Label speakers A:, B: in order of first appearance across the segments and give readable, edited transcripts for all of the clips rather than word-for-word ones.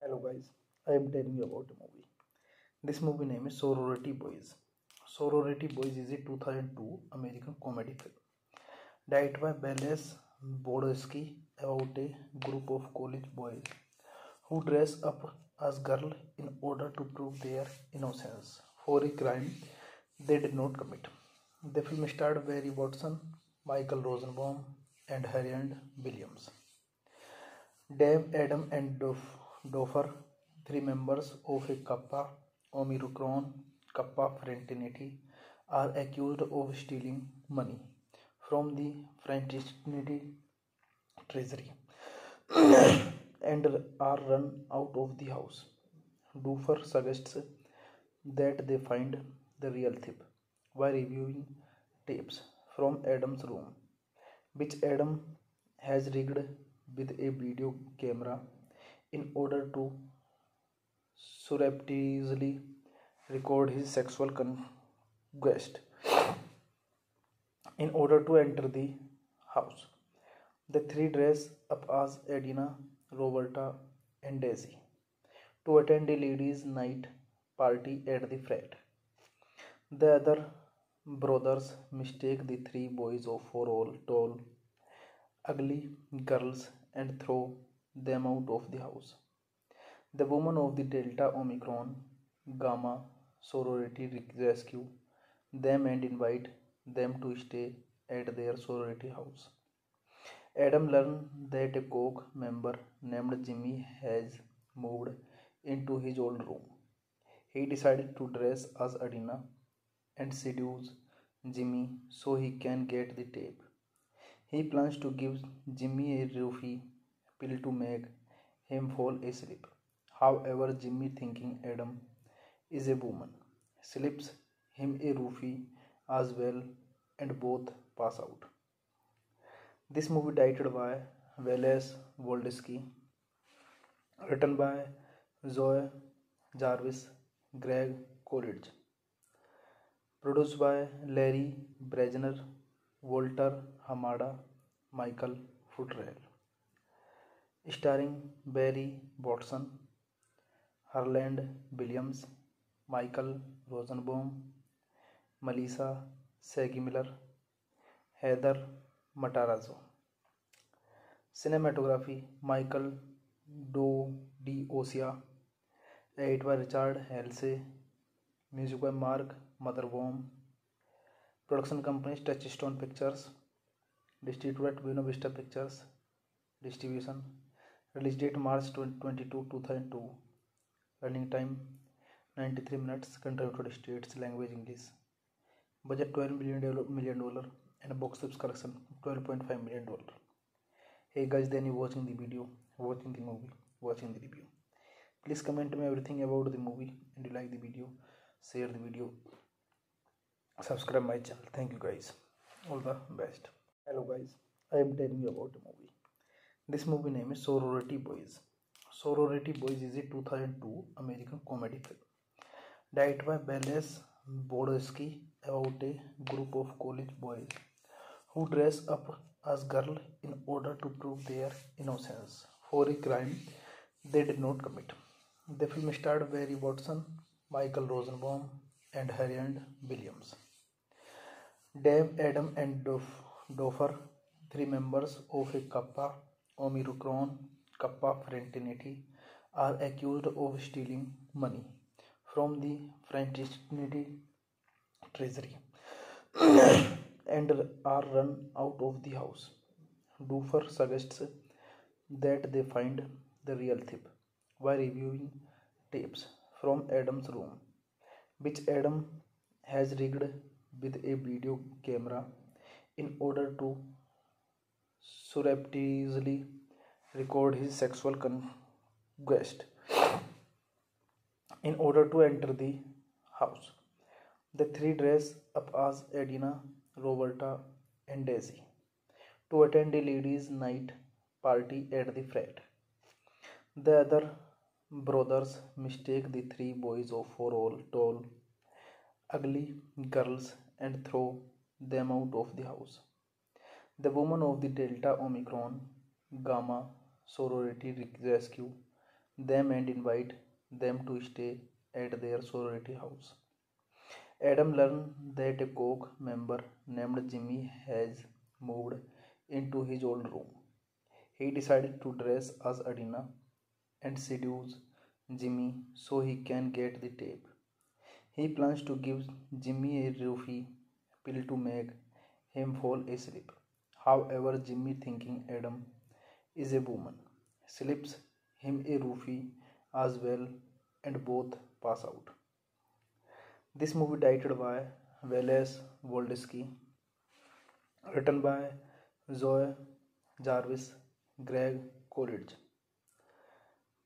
A: Hello guys, I am telling you about a movie. This movie name is Sorority Boys. Sorority Boys is a 2002 American comedy film directed by Beles Bodowski about a group of college boys who dress up as girls in order to prove their innocence for a crime they did not commit. The film starred Barry Watson, Michael Rosenbaum, and Harriet Williams. Dave, Adam, and Doffer, three members of a Kappa Omicron Kappa fraternity, are accused of stealing money from the fraternity treasury and are run out of the house. Duffer suggests that they find the real thief by reviewing tapes from Adam's room, which Adam has rigged with a video camera in order to surreptitiously record his sexual conquest. In order to enter the house, the three dress up as Edina, Roberta, and Daisy to attend a ladies' night party at the frat. The other brothers mistake the three boys for all tall, ugly girls and throw them out of the house. The women of the Delta Omicron Gamma sorority rescue them and invite them to stay at their sorority house. Adam learns that a Coke member named Jimmy has moved into his old room. He decided to dress as Adina and seduce Jimmy so he can get the tape. He plans to give Jimmy a roofie pill to make him fall asleep. However, Jimmy, thinking Adam is a woman, slips him a roofie as well and both pass out. This movie directed by Wallace Woldesky, written by Zoe Jarvis, Greg Coolidge, produced by Larry Bregner, Walter Hamada, Michael Futrell, starring Barry Watson, Harland Williams, Michael Rosenbaum, Melissa Segimiller, Heather Matarazzo. Cinematography Michael D'Osia, edited by Richard Halsey, music by Mark Motherbaum. Production companies Touchstone Pictures, distributed by Buena Vista Pictures Distribution. Release date March 22, 2002. Running time 93 minutes. Country United States. Language English. Budget $12 million and box office collection $12.5 million. Hey guys, then you watching the video, watching the movie, watching the review. Please comment me everything about the movie, and you like the video, share the video, subscribe my channel. Thank you guys. All the best. Hello guys, I am telling you about a movie. This movie name is Sorority Boys. Sorority Boys is a 2002 American comedy film directed by Beles Bodowski about a group of college boys who dress up as girls in order to prove their innocence for a crime they did not commit. The film starred Barry Watson, Michael Rosenbaum, and Harriet Williams. Dave, Adam, and Doffer, three members of a Kappa Omicron Kappa fraternity, are accused of stealing money from the fraternity treasury and are run out of the house. Duffer suggests that they find the real thief by reviewing tapes from Adam's room, which Adam has rigged with a video camera in order to surreptitiously record his sexual conquest. In order to enter the house, the three dress up as Edina, Roberta, and Daisy to attend a ladies' night party at the frat. The other brothers mistake the three boys for all tall, ugly girls and throw them out of the house. The women of the Delta Omicron Gamma sorority rescue them and invite them to stay at their sorority house. Adam learns that a Coke member named Jimmy has moved into his old room. He decided to dress as Adina and seduce Jimmy so he can get the tape. He plans to give Jimmy a roofie pill to make him fall asleep. However, Jimmy, thinking Adam is a woman, slips him a roofie as well and both pass out. This movie directed by Wallace Woldesky, written by Zoe Jarvis, Greg Coolidge,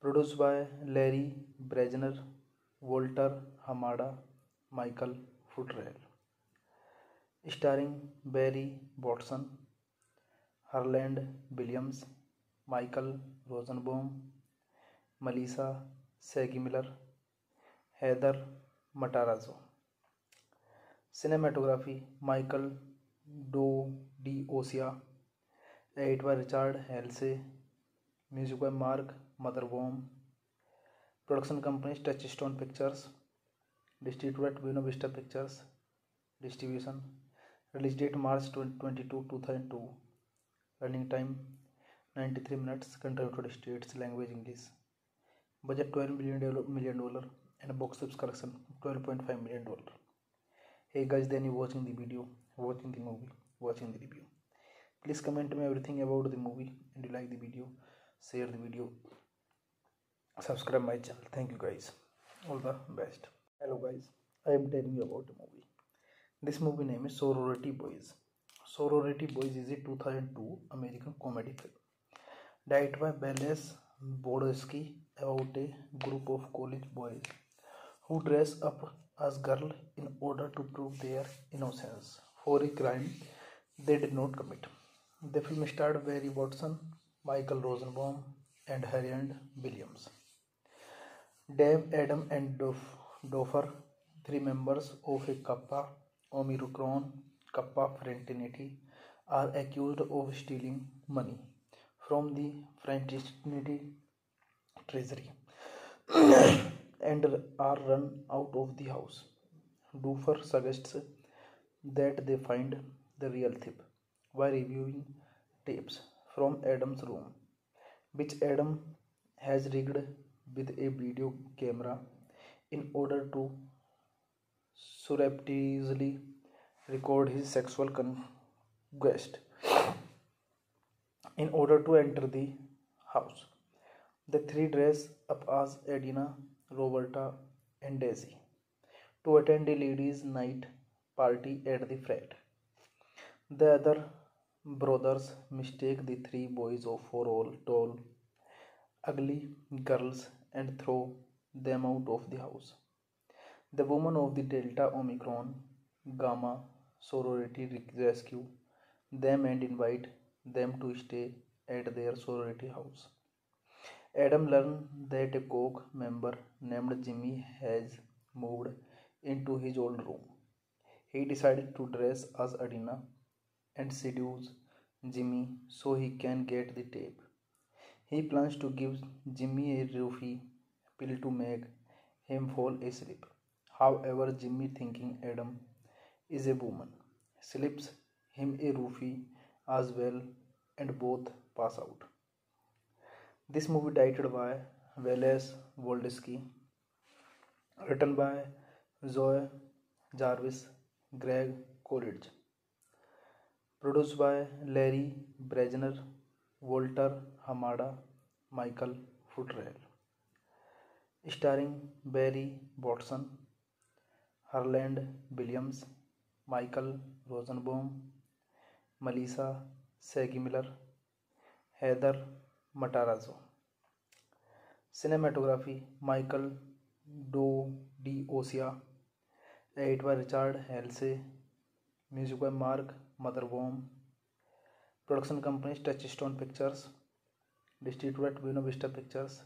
A: produced by Larry Bregner, Walter Hamada, Michael Futrell, starring Barry Watson, Harland Williams, Michael Rosenbaum, Melissa Segimiller, Heather Matarazzo. Cinematography Michael D'Ossia, edit by Richard Halsey, music by Mark Motherbaum, production company Touchstone Pictures, distributed by Buena Vista Pictures, distribution, release date March 22, 2002, running time 93 minutes, country United States, language English, budget $12 million and box office collection $12.5 million. Hey guys, then you watching the video, watching the movie, watching the review. Please comment me everything about the movie, and you like the video, share the video, subscribe my channel. Thank you guys, all the best. Hello guys, I am telling you about the movie. This movie name is Sorority Boys. Sorority Boys is a 2002 American comedy film directed by Wallace Woldesky about a group of college boys who dress up as girls in order to prove their innocence for a crime they did not commit. The film starred Barry Watson, Michael Rosenbaum, and Harland Williams. Dave, Adam, and Doffer, three members of a Kappa Omicron Kappa fraternity, are accused of stealing money from the fraternity treasury and are run out of the house. Duffer suggests that they find the real thief by reviewing tapes from Adam's room, which Adam has rigged with a video camera in order to surreptitiously record his sexual conquest. In order to enter the house, the three dress up as Edina, Roberta, and Daisy to attend a ladies' night party at the frat. The other brothers mistake the three boys for all tall, ugly girls and throw them out of the house. The women of the Delta Omicron Gamma sorority rescue them and invite them to stay at their sorority house. Adam learns that a Coke member named Jimmy has moved into his old room. He decided to dress as Adina and seduce Jimmy so he can get the tape. He plans to give Jimmy a roofie pill to make him fall asleep. However, Jimmy, thinking Adam is a woman, slips him a roofie as well and both pass out. This movie directed by Wallace Woldesky, written by Zoe Jarvis, Greg Coolidge, produced by Larry Bregner, Walter Hamada, Michael Futrell, starring Barry Watson, Harland Williams, Michael Rosenbaum, Melissa Segimiller, Heather Matarazzo. Cinematography Michael D'Ossia, edit by Richard Halsey, music by Mark Motherbaum, production company Touchstone Pictures, distributed by Buena Vista Pictures,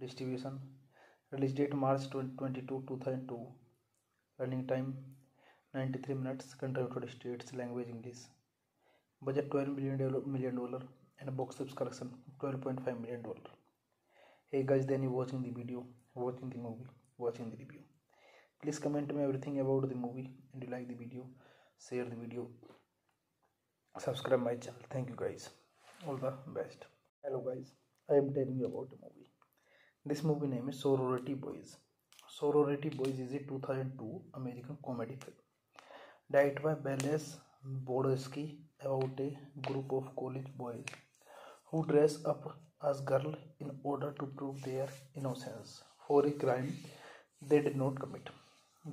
A: distribution, release date March 22, 2002, running time 93 minutes, country United States, language English, budget $12 million and box office collection $12.5 million. Hey guys, then you watching the video, watching the movie, watching the review. Please comment me everything about the movie, and you like the video, share the video, subscribe my channel. Thank you guys. All the best. Hello guys, I am telling you about a movie. This movie name is Sorority Boys. Sorority Boys is a 2002 American comedy film directed by Beles Bodowski about a group of college boys who dress up as girls in order to prove their innocence for a crime they did not commit.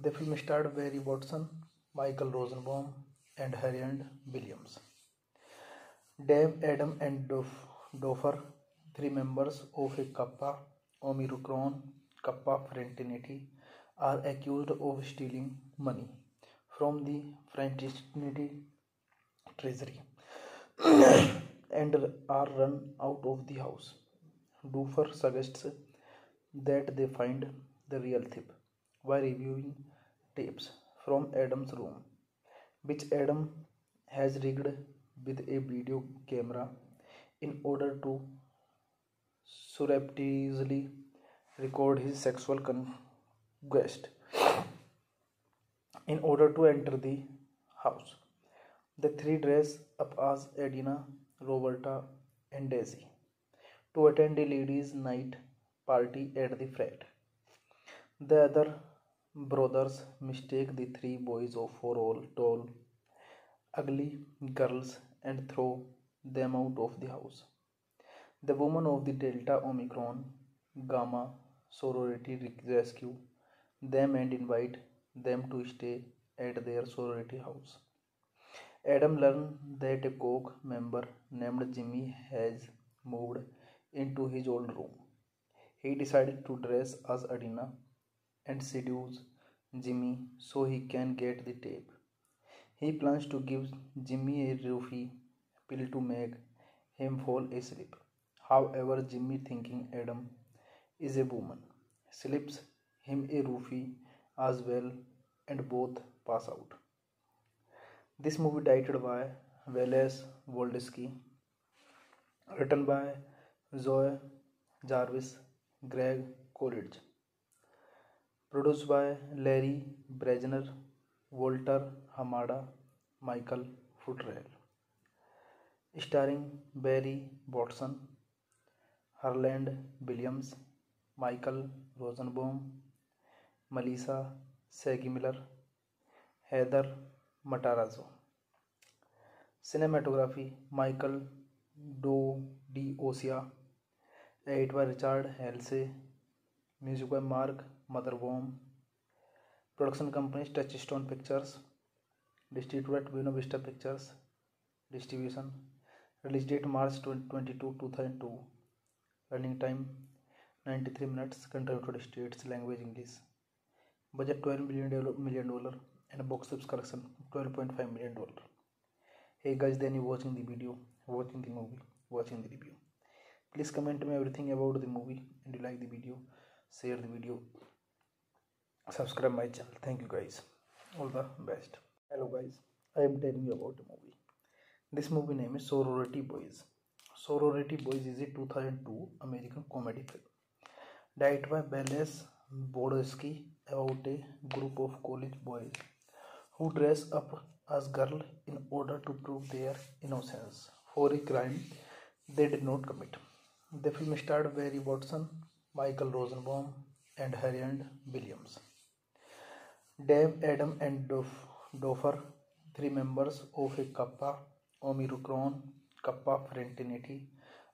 A: The film starred Barry Watson, Michael Rosenbaum, and Harriet Williams. Dave, Adam, and Doffer, three members of a Kappa Omicron Kappa fraternity, are accused of stealing money from the fraternity treasury and are run out of the house. Duffer suggests that they find the real thief by reviewing tapes from Adam's room, which Adam has rigged with a video camera in order to surreptitiously record his sexual conquest. In order to enter the house, the three dress up as Edina, Roberta, and Daisy to attend a ladies' night party at the frat. The other brothers mistake the three boys for all tall, ugly girls and throw them out of the house. The women of the Delta Omicron Gamma sorority rescue them and invite them to stay at their sorority house. Adam learns that a Coke member named Jimmy has moved into his old room. He decided to dress as Adina and seduce Jimmy so he can get the tape. He plans to give Jimmy a roofie pill to make him fall asleep. However, Jimmy, thinking Adam is a woman, slips him a roofie as well and both pass out. This movie directed by Wallace Woldesky, written by Zoe Jarvis, Greg Coolidge, produced by Larry Bregner, Walter Hamada, Michael Futrell, starring Barry Watson, Harland Williams, Michael Rosenbaum, Melissa Segimiller, Heather Matarazzo. Cinematography Michael D'Osia, edit by Richard Halsey, music by Mark Motherbaum, production company Touchstone Pictures, distributed Buena Vista Pictures, distribution, release date March 22, 2002, running time 93 minutes, country United States, language English, budget $12 million and box office collection $12.5 million. Hey guys, then you watching the video, watching the movie, watching the review. Please comment me everything about the movie, and you like the video, share the video, subscribe my channel. Thank you guys. All the best. Hello guys, I am telling you about a movie. This movie name is Sorority Boys. Sorority Boys is a 2002 American comedy film directed by Beles Bodowski about a group of college boys who dress up as girls in order to prove their innocence for a crime they did not commit. The film starred Barry Watson, Michael Rosenbaum, and Harriet Williams. Dave, Adam, and Doffer, three members of a Kappa Omicron Kappa fraternity,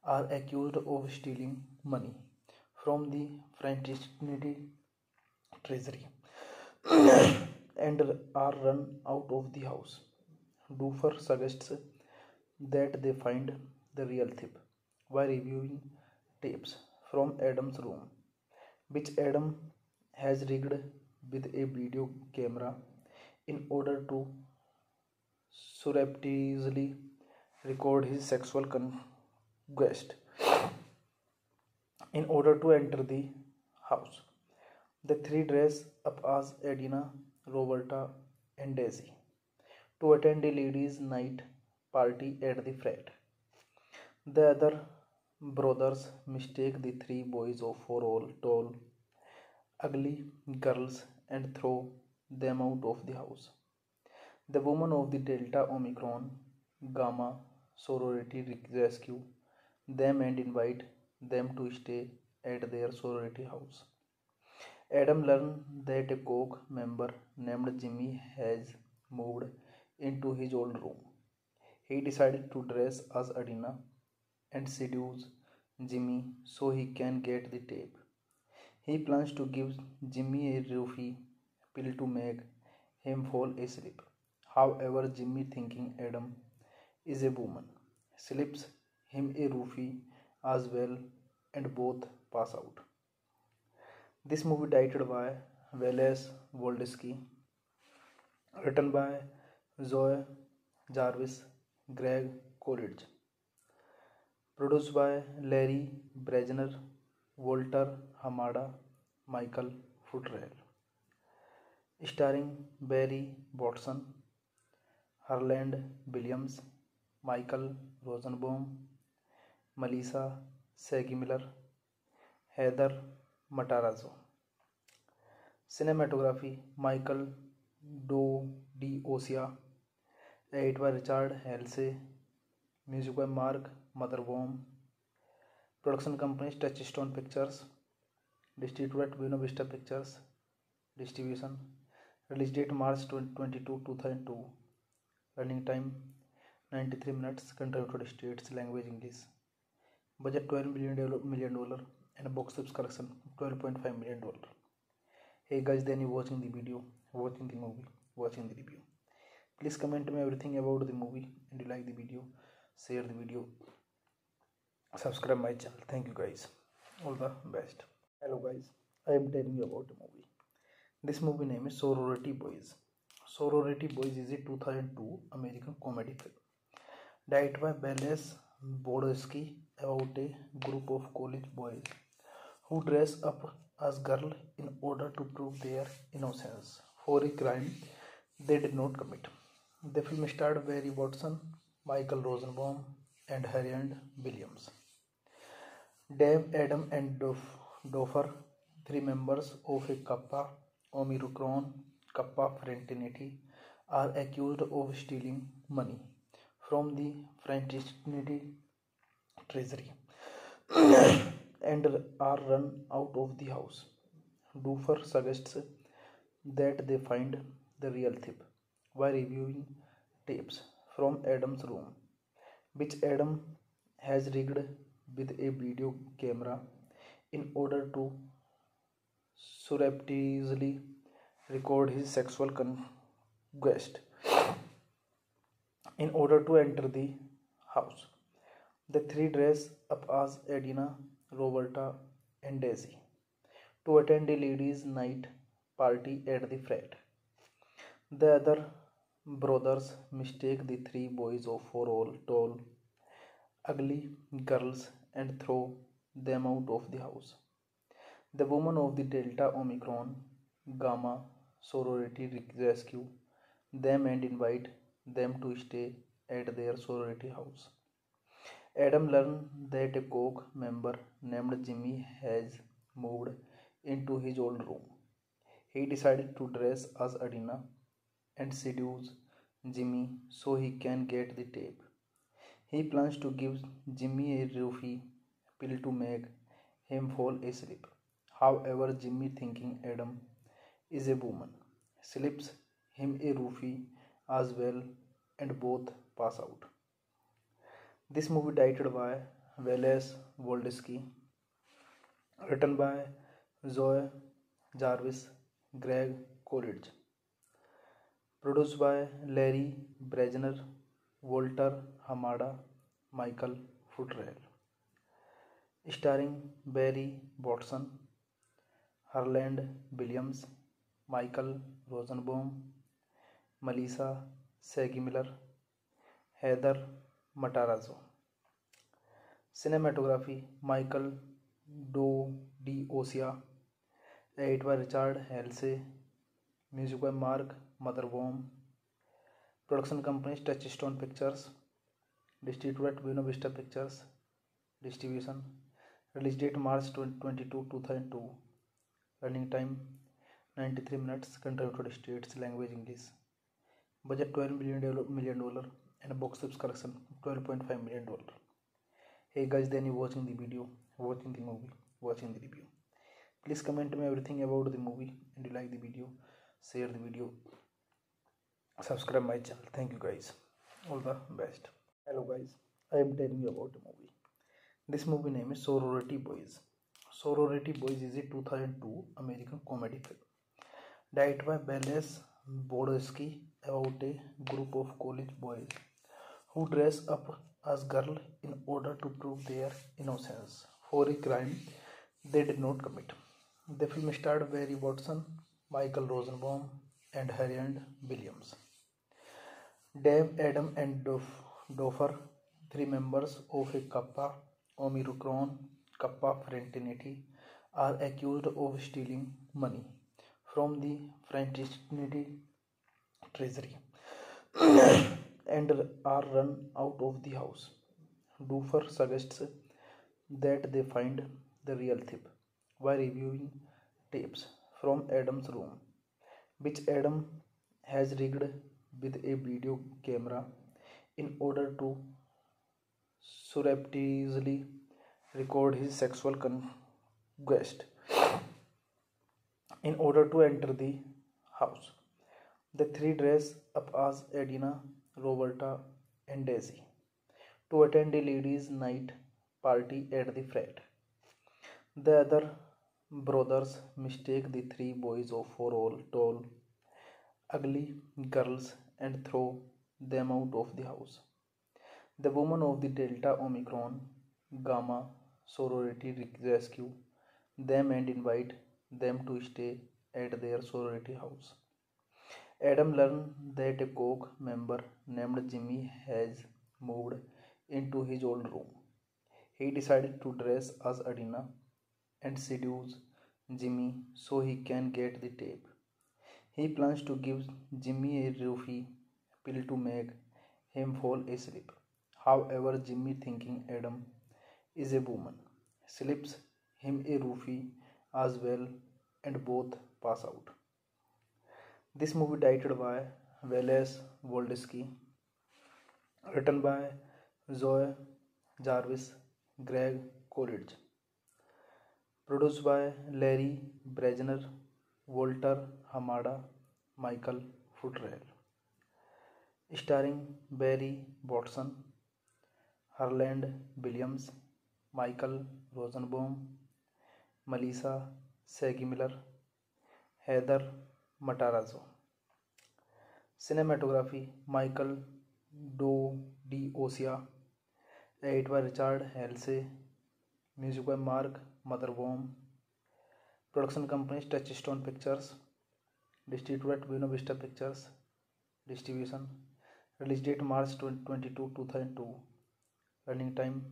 A: are accused of stealing money from the fraternity treasury and are run out of the house. Duffer suggests that they find the real thief by reviewing tapes from Adam's room, which Adam has rigged with a video camera in order to surreptitiously record his sexual conquest. In order to enter the house, the three dress up as Edina, Roberta, and Daisy to attend a ladies' night party at the frat. The other brothers mistake the three boys for all tall, ugly girls and throw them out of the house. The women of the Delta Omicron Gamma sorority rescue them and invite them to stay at their sorority house. Adam learned that a Coke member named Jimmy has moved into his old room. He decided to dress as Adina and seduce Jimmy so he can get the tape. He plans to give Jimmy a roofie pill to make him fall asleep. However, Jimmy, thinking Adam is a woman, slips him a roofie as well and both pass out. This movie directed by Wallace Woldesky, written by Zoe Jarvis, Greg Coolidge, produced by Larry Bregner, Walter Hamada, Michael Futrell, starring Barry Watson, Harland Williams, Michael Rosenbaum, Melissa Segimiller, Heather Matarazzo. Cinematography Michael D'Osia, edit by Richard Halsey, music by Mark Motherbaum, production company Touchstone Pictures, distributed Buena Vista Pictures Distribution, release date March 22, 2002, running time 93 minutes, country United States, language English, budget $12 million and box office collection $12.5 million. Hey guys, then you watching the video, watching the movie, watching the review. Please comment me everything about the movie, and you like the video, share the video, subscribe my channel. Thank you guys, all the best. Hello guys, I am telling you about the movie. This movie name is Sorority Boys. Sorority Boys is a 2002 American comedy film directed by Wallace Woldesky about a group of college boys who dress up as girls in order to prove their innocence for a crime they did not commit. The film starred Barry Watson, Michael Rosenbaum, and Harland Williams. Dave, Adam, and Doffer, three members of a Kappa Omicron Kappa fraternity, are accused of stealing money from the fraternity treasury and are run out of the house. Duffer suggests that they find the real thief by reviewing tapes from Adam's room, which Adam has rigged with a video camera in order to surreptitiously record his sexual conquest. In order to enter the house, the three dress up as Edina, Roberta, and Daisy to attend a ladies' night party at the frat. The other brothers mistake the three boys for all tall, ugly girls and throw them out of the house. The women of the Delta Omicron Gamma sorority rescue them and invite them to stay at their sorority house. Adam learned that a Coke member named Jimmy has moved into his old room. He decided to dress as Adina and seduce Jimmy so he can get the tape. He plans to give Jimmy a roofie pill to make him fall asleep. However, Jimmy, thinking Adam is a woman, slips him a roofie as well and both pass out. This movie directed by Wallace Woldesky, written by Zoe Jarvis, Greg Coolidge, produced by Larry Bregner, Walter Hamada, Michael Futrell, starring Barry Watson, Harland Williams, Michael Rosenbaum, Melissa Segimiller, Heather Matarazzo. Cinematography Michael D'Osia, edit by Richard Halsey, music by Mark Motherbaum, production company Touchstone Pictures, distributed Buena Vista Pictures Distribution. Release date March 22, 2002. Running time 93 minutes. Country United States. Language English. Budget $12 million and box office collection $12.5 million. Hey guys, then you watching the video, watching the movie, watching the review. Please comment me everything about the movie, and you like the video, share the video, subscribe my channel. Thank you guys. All the best. Hello guys, I am telling you about the movie. This movie name is Sorority Boys. Sorority Boys is a 2002 American comedy film directed by Beles Bodowski about a group of college boys who dress up as girls in order to prove their innocence for a crime they did not commit. The film starred Barry Watson, Michael Rosenbaum, and Harriet Williams. Dave, Adam, and Doffer, three members of a Kappa Omicron Kappa fraternity, are accused of stealing money from the fraternity treasury and are run out of the house. Duffer suggests that they find the real thief by reviewing tapes from Adam's room, which Adam has rigged with a video camera in order to surreptitiously record his sexual conquest. In order to enter the house, the three dress up as Edina, Roberta, and Daisy to attend a ladies' night party at the frat. The other brothers mistake the three boys for all tall, ugly girls and throw them out of the house. The women of the Delta Omicron Gamma sorority rescue them and invite them to stay at their sorority house. Adam learns that a Coke member named Jimmy has moved into his old room. He decided to dress as Adina and seduce Jimmy so he can get the tape. He plans to give Jimmy a roofie pill to make him fall asleep. However, Jimmy, thinking Adam is a woman, slips him a roofie as well, and both pass out. This movie directed by Wallace Woldesky, written by Zoe Jarvis, Greg Coolidge, produced by Larry Bregner, Walter Hamada, Michael Futrell, starring Barry Watson, Harland Williams, Michael Rosenbaum, Melissa Segimiller, Heather Matarazzo. Cinematography Michael D'Osia, edit by Richard Halsey, music by Mark Motherbaum, production company Touchstone Pictures, distributed Buena Vista Pictures, distribution, release date March 22, 2002, running time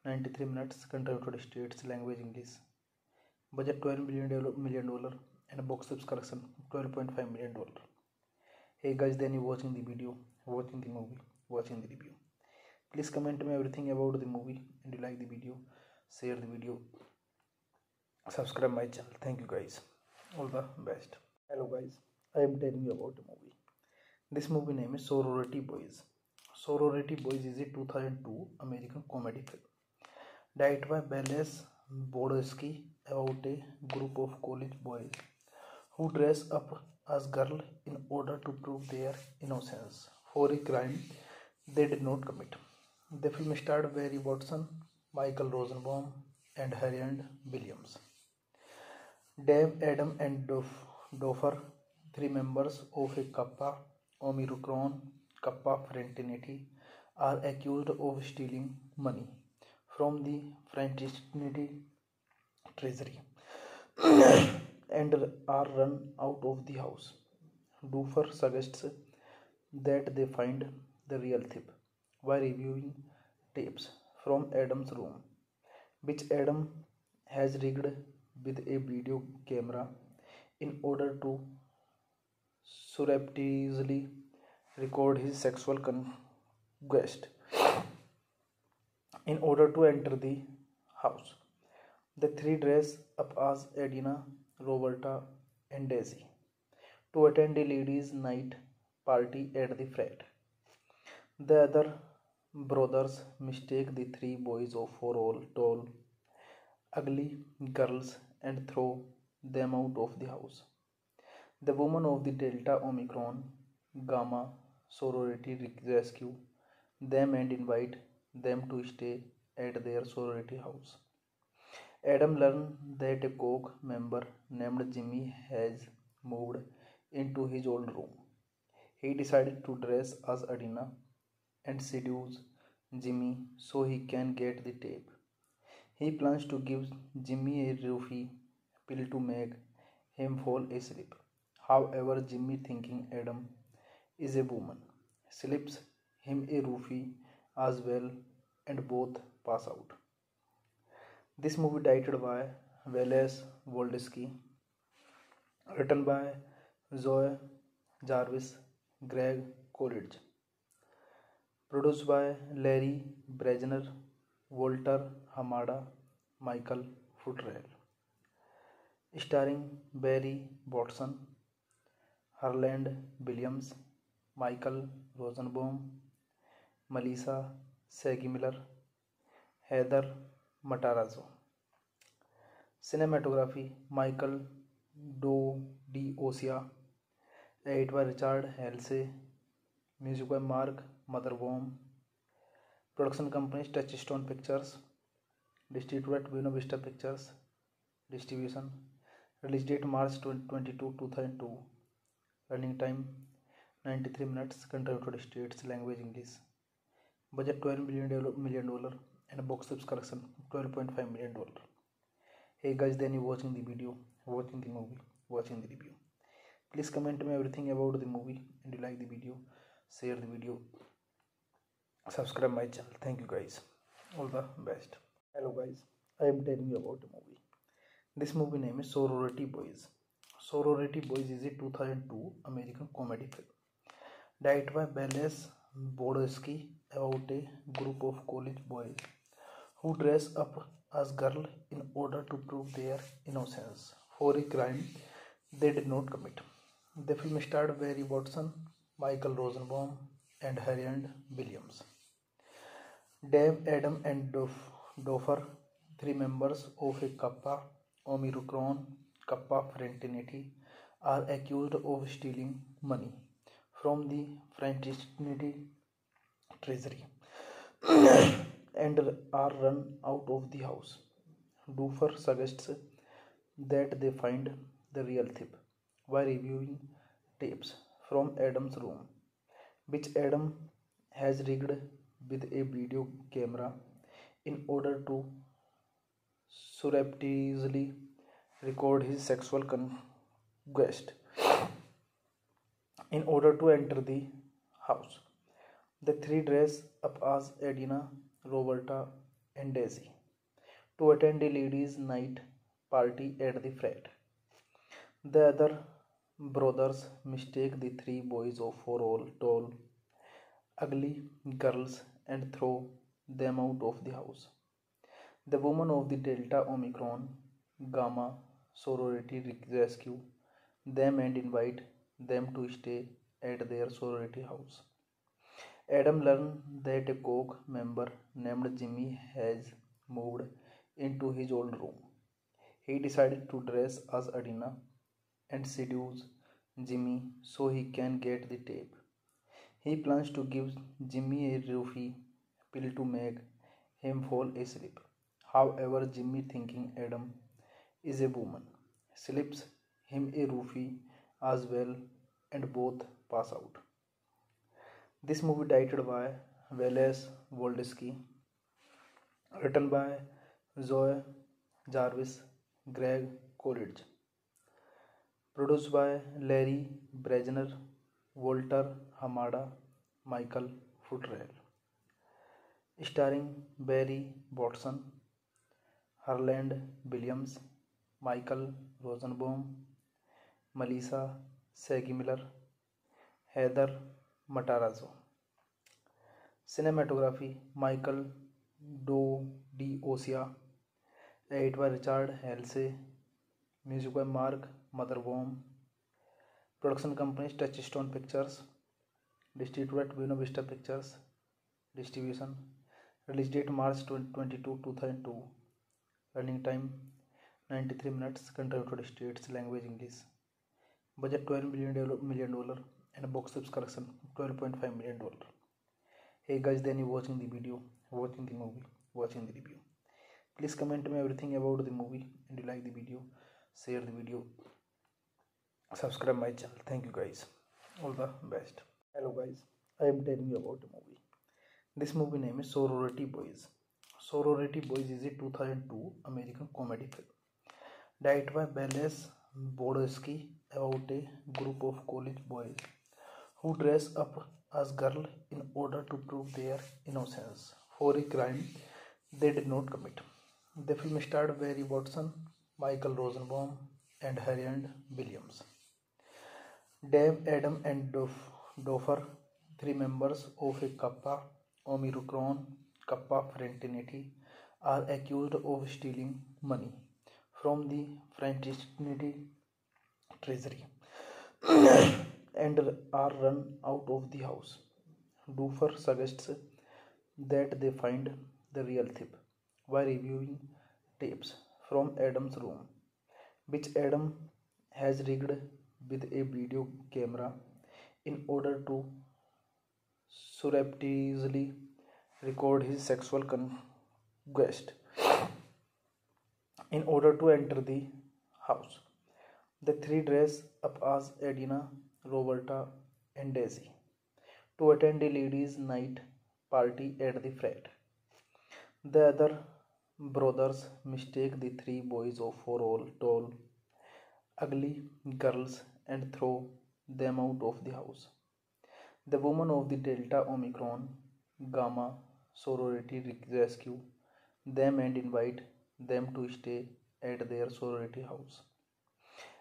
A: 93 minutes, country United States, language English, budget $12 million and box office collection $12.5 million. Hey guys, then you watching the video, watching the movie, watching the review. Please comment me everything about the movie, and you like the video, share the video, subscribe my channel. Thank you guys. All the best. Hello guys, I am telling you about the movie. This movie name is Sorority Boys. Sorority Boys is a 2002 American comedy film directed by Beles Bodowski about a group of college boys who dress up as girls in order to prove their innocence for a crime they did not commit. The film starred Barry Watson, Michael Rosenbaum, and Harriet Williams. Dave, Adam, and Doffer, three members of a Kappa Omicron Kappa fraternity, are accused of stealing money from the fraternity treasury and are run out of the house. Duffer suggests that they find the real thief by reviewing tapes from Adam's room, which Adam has rigged with a video camera in order to surreptitiously record his sexual conquest. In order to enter the house, the three dress up as Edina, Roberta, and Daisy to attend a ladies' night party at the frat. The other brothers mistake the three boys for all tall, ugly girls and throw them out of the house. The women of the Delta Omicron Gamma sorority rescue them and invite them to stay at their sorority house. Adam learns that a Coke member named Jimmy has moved into his old room. He decided to dress as Adina and seduce Jimmy so he can get the tape. He plans to give Jimmy a roofie pill to make him fall asleep. However, Jimmy, thinking Adam is a woman, slips him a roofie as well and both pass out. This movie directed by Wallace Woldesky, written by Zoe Jarvis, Greg Coolidge, produced by Larry Bregner, Walter Hamada, Michael Futrell, starring Barry Watson, Harland Williams, Michael Rosenbaum, Melissa Segimiller, Heather Matarazzo. Cinematography Michael D'Osia, edit by Richard Halsey, music by Mark Motherbaum, production company Touchstone Pictures, distributed Buena Vista Pictures, distribution, release date March 22, 2002, running time 93 minutes, country United States, language English, budget $12 million and box office collection $12.5 million. Hey guys, then you watching the video, watching the movie, watching the review. Please comment me everything about the movie, and you like the video, share the video, subscribe my channel. Thank you guys, all the best. Hello guys, I am telling you about the movie. This movie name is Sorority Boys. Sorority Boys is a 2002 American comedy film directed by Wallace Woldesky about a group of college boys who dress up as girls in order to prove their innocence for a crime they did not commit. The film starred Barry Watson, Michael Rosenbaum, and Harland Williams. Dave, Adam, and Doffer, three members of a Kappa Omicron Kappa fraternity, are accused of stealing money from the fraternity treasury and are run out of the house. Duffer suggests that they find the real thief by reviewing tapes from Adam's room, which Adam has rigged with a video camera in order to surreptitiously record his sexual conquest. In order to enter the house, the three dress up as Edina, Roberta, and Daisy to attend a ladies' night party at the frat. The other brothers mistake the three boys for all tall, ugly girls and throw them out of the house. The women of the Delta Omicron Gamma sorority rescue them and invite them to stay at their sorority house. Adam learns that a Coke member named Jimmy has moved into his old room. He decided to dress as Adina and seduce Jimmy so he can get the tape. He plans to give Jimmy a roofie pill to make him fall asleep. However, Jimmy, thinking Adam is a woman, slips him a roofie as well and both pass out. This movie directed by Wallace Woldesky, written by Zoe Jarvis, Greg Coolidge, produced by Larry Bregner, Walter Hamada, Michael Futrell, starring Barry Watson, Harland Williams, Michael Rosenbaum, Melissa Segimiller, Heather Matarazzo. Cinematography Michael Do Di Ossia, edit by Richard Halsey, music by Mark Motherbaum, production company Touchstone Pictures, distributed at Buena Vista Pictures, distribution, release date March 22, 2002, running time 93 minutes, country United States, language English, budget $12 million and box office collection $12.5 million. Hey guys, then you watching the video, watching the movie, watching the review. Please comment me everything about the movie, and you like the video, share the video, subscribe my channel. Thank you guys. All the best. Hello guys, I am telling you about the movie. This movie name is Sorority Boys. Sorority Boys is a 2002 American comedy film directed by Beles Bodowski about a group of college boys who dress up as girls in order to prove their innocence for a crime they did not commit. The film starred Barry Watson, Michael Rosenbaum, and Harriet Williams. Dave, Adam, and Doffer, three members of a Kappa Omicron Kappa fraternity, are accused of stealing money from the fraternity treasury and are run out of the house. Duffer suggests that they find the real thief by reviewing tapes from Adam's room, which Adam has rigged with a video camera in order to surreptitiously record his sexual conquest. In order to enter the house, the three dress up as Edina, Roberta, and Daisy to attend a ladies' night party at the frat. The other brothers mistake the three boys for all tall, ugly girls and throw them out of the house. The women of the Delta Omicron Gamma sorority rescue them and invite them to stay at their sorority house.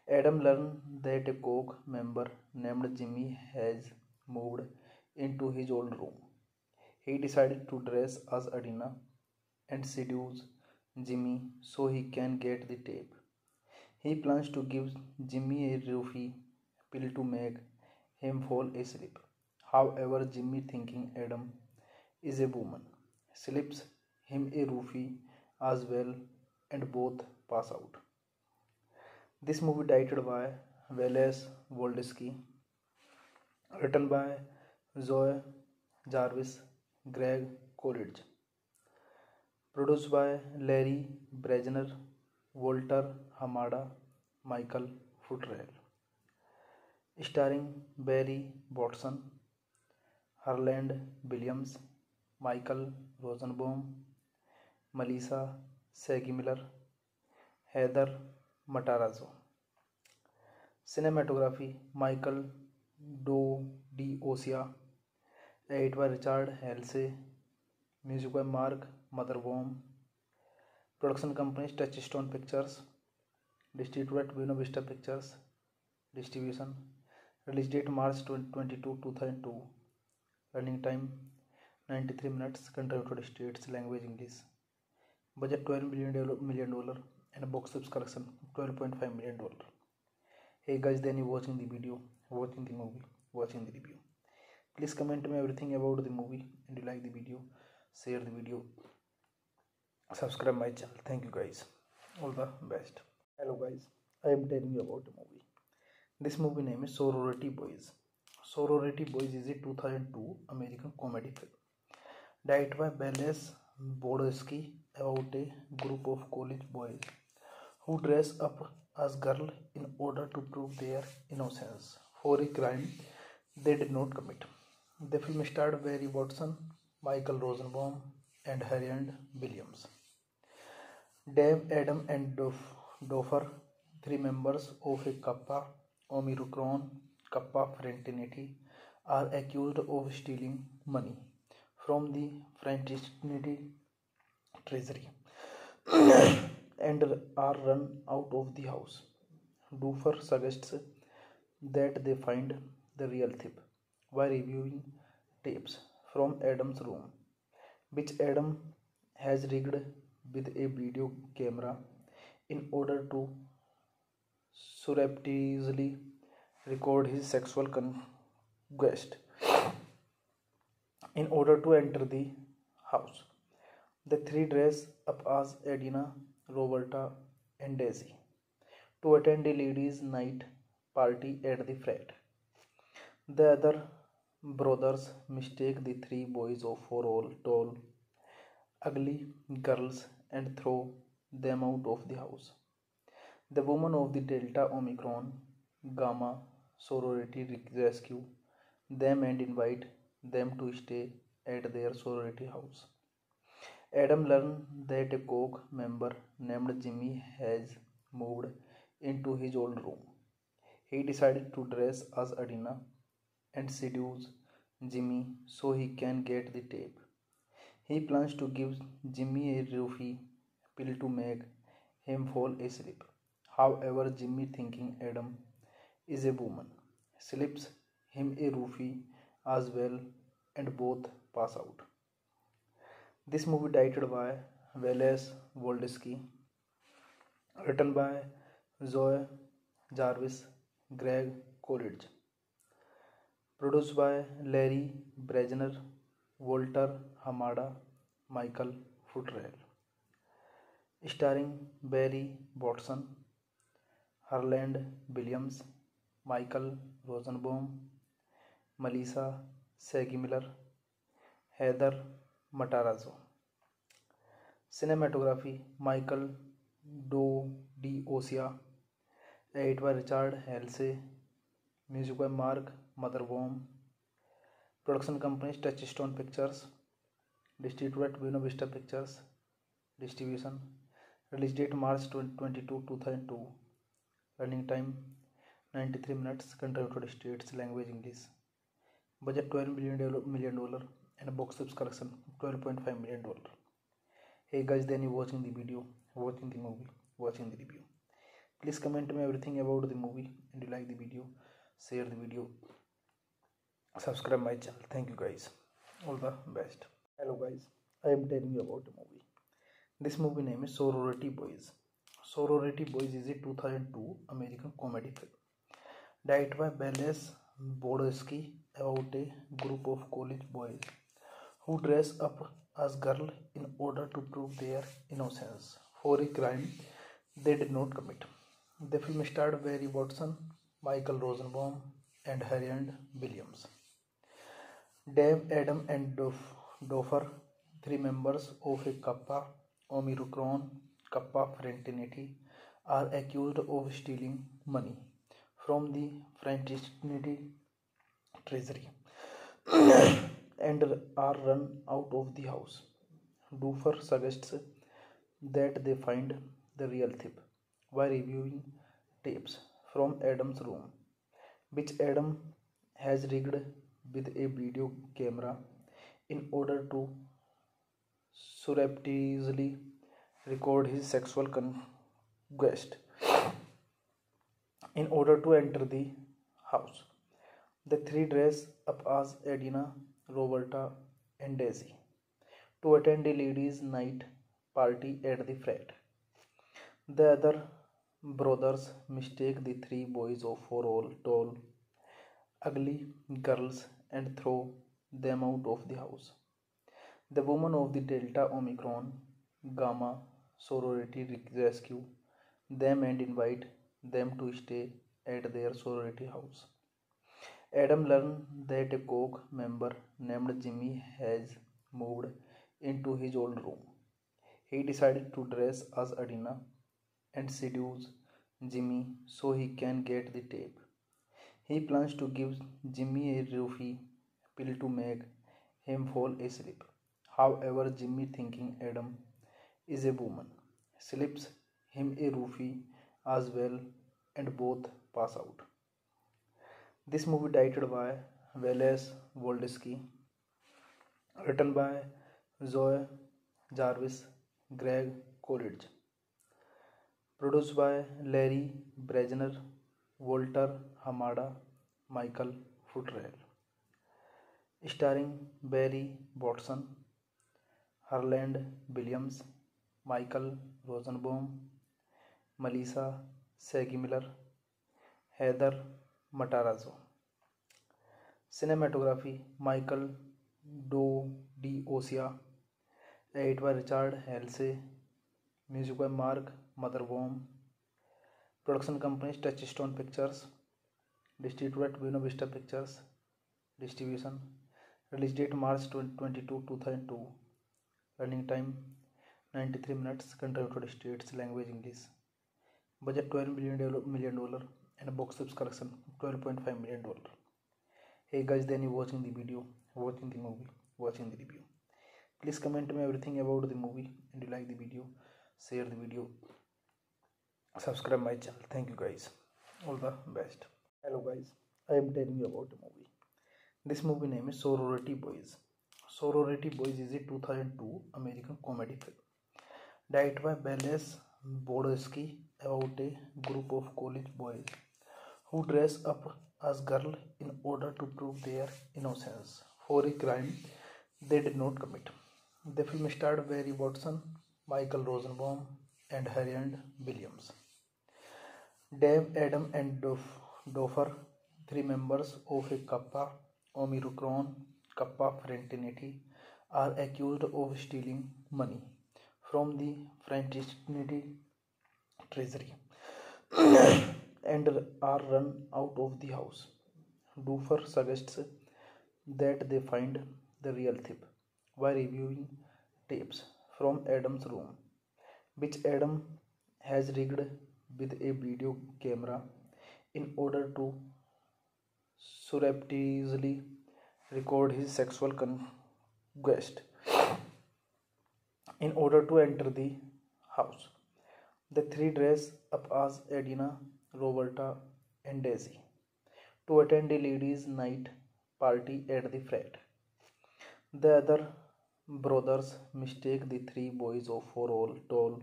A: Adam learns that a Coke member named Jimmy has moved into his old room. He decided to dress as Adina and seduce Jimmy so he can get the tape. He plans to give Jimmy a roofie pill to make him fall asleep. However, Jimmy, thinking Adam is a woman, slips him a roofie as well, and both pass out. This movie directed by Wallace Woldesky, written by Zoe Jarvis, Greg Coolidge, produced by Larry Bregner, Walter Hamada, Michael Futrell, starring Barry Watson, Harland Williams, Michael Rosenbaum, Melissa Segimiller, Heather Matarazzo. Cinematography Michael Di Ossia, edit by Richard Halsey, music by Mark Motherbaum, production company Touchstone Pictures, distributed at Buena Vista Pictures, distribution, release date March 22, 2002, running time 93 minutes, country United States, language English, budget $12 million and box office collection $12.5 million. Hey guys, then you watching the video, watching the movie, watching the review. Please comment me everything about the movie, and you like the video, share the video, subscribe my channel. Thank you guys. All the best. Hello guys, I am telling you about the movie. This movie name is Sorority Boys. Sorority Boys is a 2002 American comedy film directed by Beles Bodowski about a group of college boys who dress up as girls in order to prove their innocence for a crime they did not commit. The film starred Barry Watson, Michael Rosenbaum, and Harriet Williams. Dave, Adam, and Doffer, three members of a Kappa Omicron Kappa fraternity, are accused of stealing money from the fraternity treasury and are run out of the house. Duffer suggests that they find the real thief by reviewing tapes from Adam's room, which Adam has rigged with a video camera in order to surreptitiously record his sexual conquest. In order to enter the house, the three dress up as Edina, Roberta, and Daisy to attend a ladies' night party at the frat. The other brothers mistake the three boys for all tall, ugly girls and throw them out of the house. The women of the Delta Omicron Gamma sorority rescue them and invite them to stay at their sorority house. Adam learns that a Coke member named Jimmy has moved into his old room. He decided to dress as Adina and seduce Jimmy so he can get the tape. He plans to give Jimmy a roofie pill to make him fall asleep. However, Jimmy, thinking Adam is a woman, slips him a roofie as well and both pass out. This movie directed by Wallace Woldesky, written by Zoe Jarvis, Greg Coolidge, produced by Larry Bregner, Walter Hamada, Michael Futrell, starring Barry Watson, Harland Williams, Michael Rosenbaum, Melissa Segimiller, Heather Matarazzo. Cinematography Michael D'Osia, edit by Richard Halsey, music by Mark Motherbaum, production company Touchstone Pictures, distributed Buena Vista Pictures, distribution, release date March 22, 2002, running time 93 minutes, country United States, language English, budget $12 million and box office collection $12.5 million. Hey guys, then you watching the video, watching the movie, watching the review. Please comment me everything about the movie, and you like the video, share the video, subscribe my channel. Thank you guys, all the best. Hello guys, I am telling you about the movie. This movie name is Sorority Boys. Sorority Boys is a 2002 American comedy film directed by Wallace Woldesky about a group of college boys who dress up as girls in order to prove their innocence for a crime they did not commit. The film starred Barry Watson, Michael Rosenbaum, and Harland Williams. Dave, Adam, and Doffer, three members of a Kappa Omicron Kappa fraternity, are accused of stealing money from the fraternity treasury and are run out of the house. Duffer suggests that they find the real thief by reviewing tapes from Adam's room, which Adam has rigged with a video camera in order to surreptitiously record his sexual conquest. In order to enter the house, the three dress up as Edina, Roberta, and Daisy to attend a ladies' night party at the frat. The other brothers mistake the three boys for all tall, ugly girls and throw them out of the house. The women of the Delta Omicron Gamma sorority rescue them and invite them to stay at their sorority house. Adam learns that a Coke member named Jimmy has moved into his old room. He decided to dress as Adina and seduce Jimmy so he can get the tape. He plans to give Jimmy a roofie pill to make him fall asleep. However, Jimmy, thinking Adam is a woman, slips him a roofie as well and both pass out. This movie directed by Wallace Woldesky, written by Zoe Jarvis, Greg Coolidge, produced by Larry Bregner, Walter Hamada, Michael Futrell, starring Barry Watson, Harland Williams, Michael Rosenbaum, Melissa Segimiller, Heather Matarazzo. Cinematography Michael D'Ossia, edit by Richard Halsey, music by Mark Motherbaum, production company Touchstone Pictures, distributed Buena Vista Pictures, distribution, release date March 22, 2002, running time 93 minutes, country United States, language English, budget $12 million and box office collection $12.5 million. Hey guys, then you watching the video, watching the movie, watching the review. Please comment me everything about the movie, and you like the video, share the video, subscribe my channel. Thank you guys, all the best. Hello guys, I am telling you about the movie. This movie name is Sorority Boys. Sorority Boys is a 2002 American comedy film directed by Beles Bodowski about a group of college boys who dress up as girls in order to prove their innocence for a crime they did not commit. The film starred Barry Watson, Michael Rosenbaum, and Harland Williams. Dave, Adam, and Doffer, three members of a Kappa Omicron Kappa fraternity, are accused of stealing money from the fraternity treasury and are run out of the house. Duffer suggests that they find the real thief by reviewing tapes from Adam's room, which Adam has rigged with a video camera in order to surreptitiously record his sexual conquest. In order to enter the house, the three dress up as Edina, Roberta, and Daisy to attend a ladies' night party at the frat. The other brothers mistake the three boys for all tall,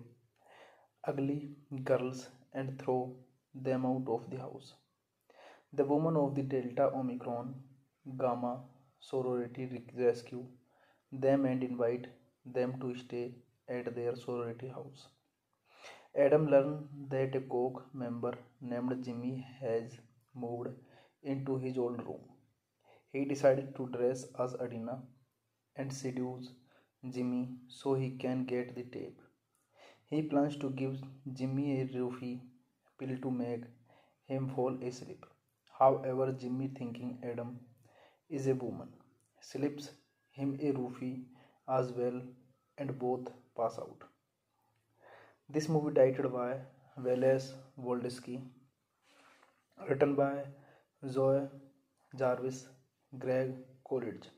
A: ugly girls and throw them out of the house. The women of the Delta Omicron Gamma sorority rescue them and invite them to stay at their sorority house. Adam learns that a Coke member named Jimmy has moved into his old room. He decided to dress as Adina and seduce Jimmy so he can get the tape. He plans to give Jimmy a roofie pill to make him fall asleep. However, Jimmy, thinking Adam is a woman, slips him a roofie as well, and both pass out. This movie directed by Wallace Woldesky, written by Zoe Jarvis, Greg Coolidge,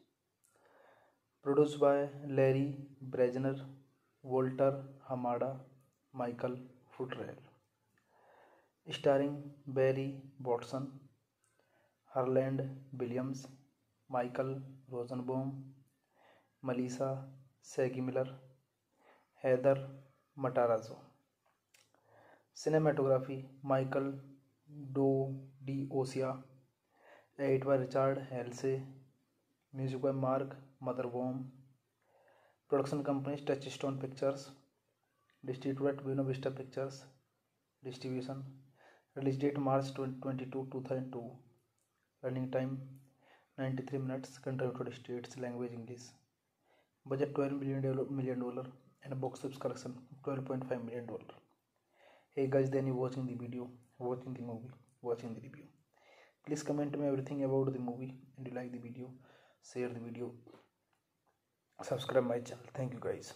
A: produced by Larry Bregner, Walter Hamada, Michael Futrell, starring Barry Watson, Harland Williams, Michael Rosenbaum, Melissa Segimiller, Heather Matarazzo. Cinematography Michael D'Ossia, edit by Richard Halsey, music by Mark Motherbaum, production company Touchstone Pictures, distributed Buena Vista Pictures, distribution, release date March 22, 2002, running time 93 minutes, country United States, language English, budget $12 million and box office collection $12.5 million. Hey guys, then you watching the video, watching the movie, watching the review. Please comment me everything about the movie, and you like the video, share the video, subscribe my channel. Thank you guys,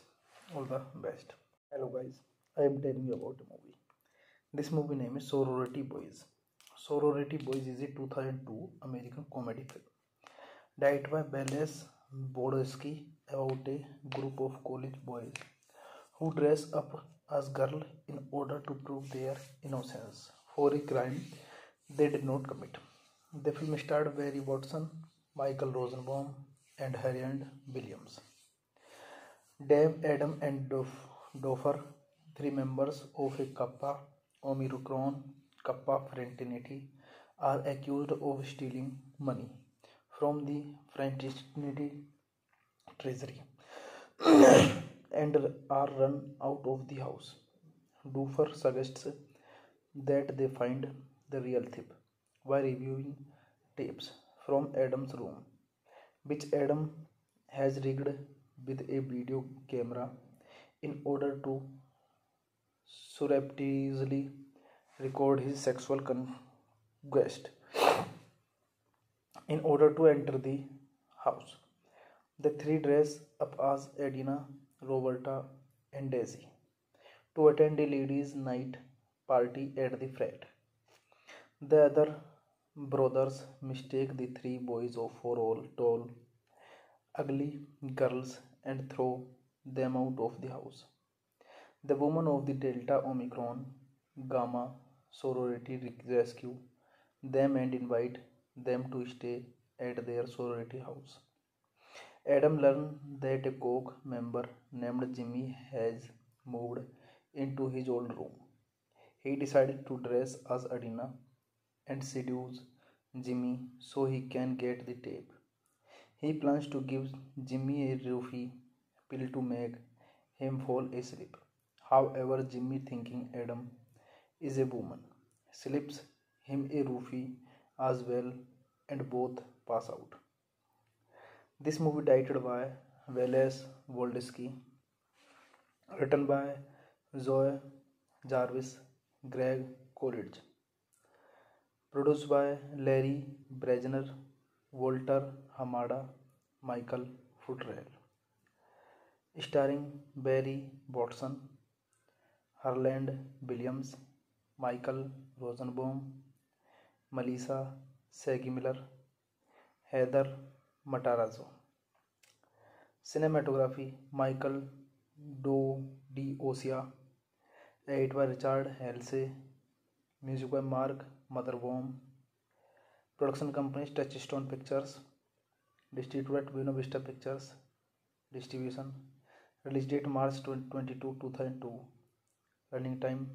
A: all the best. Hello guys, I am telling you about the movie. This movie name is Sorority Boys. Sorority Boys is a 2002 American comedy film directed by Beles Bodowski about a group of college boys who dress up as girls in order to prove their innocence for a crime they did not commit. The film starred Barry Watson, Michael Rosenbaum, and Harland Williams. Dave, Adam, and Doffer, three members of a Kappa Omicron Kappa fraternity, are accused of stealing money from the fraternity treasury and are run out of the house. Doofer suggests that they find the real thief while reviewing tapes from Adam's room, which Adam has rigged with a video camera in order to surreptitiously record his sexual conquest. In order to enter the house, the three dress up as Edina, Roberta, and Daisy to attend a ladies' night party at the frat. The other brothers mistake the three boys for all tall, ugly girls and throw them out of the house. The women of the Delta Omicron Gamma sorority rescue them and invite them to stay at their sorority house. Adam learns that a Coke member named Jimmy has moved into his old room. He decided to dress as Adina and seduce Jimmy so he can get the tape. He plans to give Jimmy a roofie pill to make him fall asleep. However, Jimmy, thinking Adam is a woman, slips him a roofie as well and both pass out. This movie directed by Wallace Woldesky, written by Zoe Jarvis, Greg Coolidge, produced by Larry Bregner, Walter Hamada, Michael Futrell, starring Barry Watson, Harland Williams, Michael Rosenbaum, Melissa Segimiller, Heather Matarazzo. Cinematography Michael D'Osia, edit by Richard Halsey, music by Mark Motherbaum, production company Touchstone Pictures, distributed Buena Vista Pictures, distribution, release date March 22, 2002, running time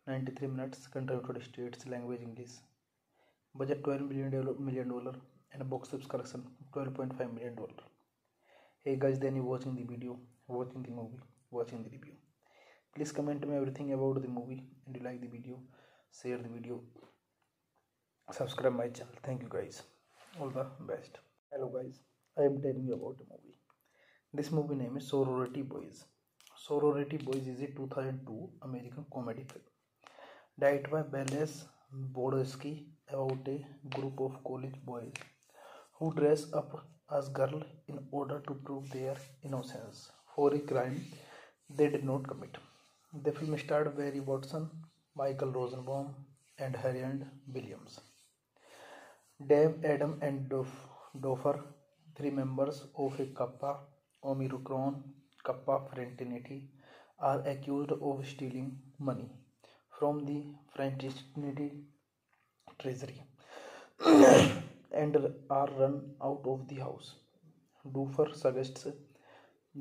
A: 93 minutes, country United States, language English, budget $12 million and box office collection $12.5 million. Hey guys, then you watching the video, watching the movie, watching the review. Please comment me everything about the movie, and you like the video, share the video, subscribe my channel. Thank you guys, all the best. Hello guys, I am telling you about the movie. This movie name is Sorority Boys. Sorority Boys is a 2002 American comedy film directed by Wallace Woldesky about a group of college boys who dress up as girls in order to prove their innocence for a crime they did not commit. The film starred Barry Watson, Michael Rosenbaum, and Harland Williams. Dave, Adam, and Doffer, three members of a Kappa Omicron Kappa fraternity, are accused of stealing money from the fraternity treasury and are run out of the house. Doofer suggests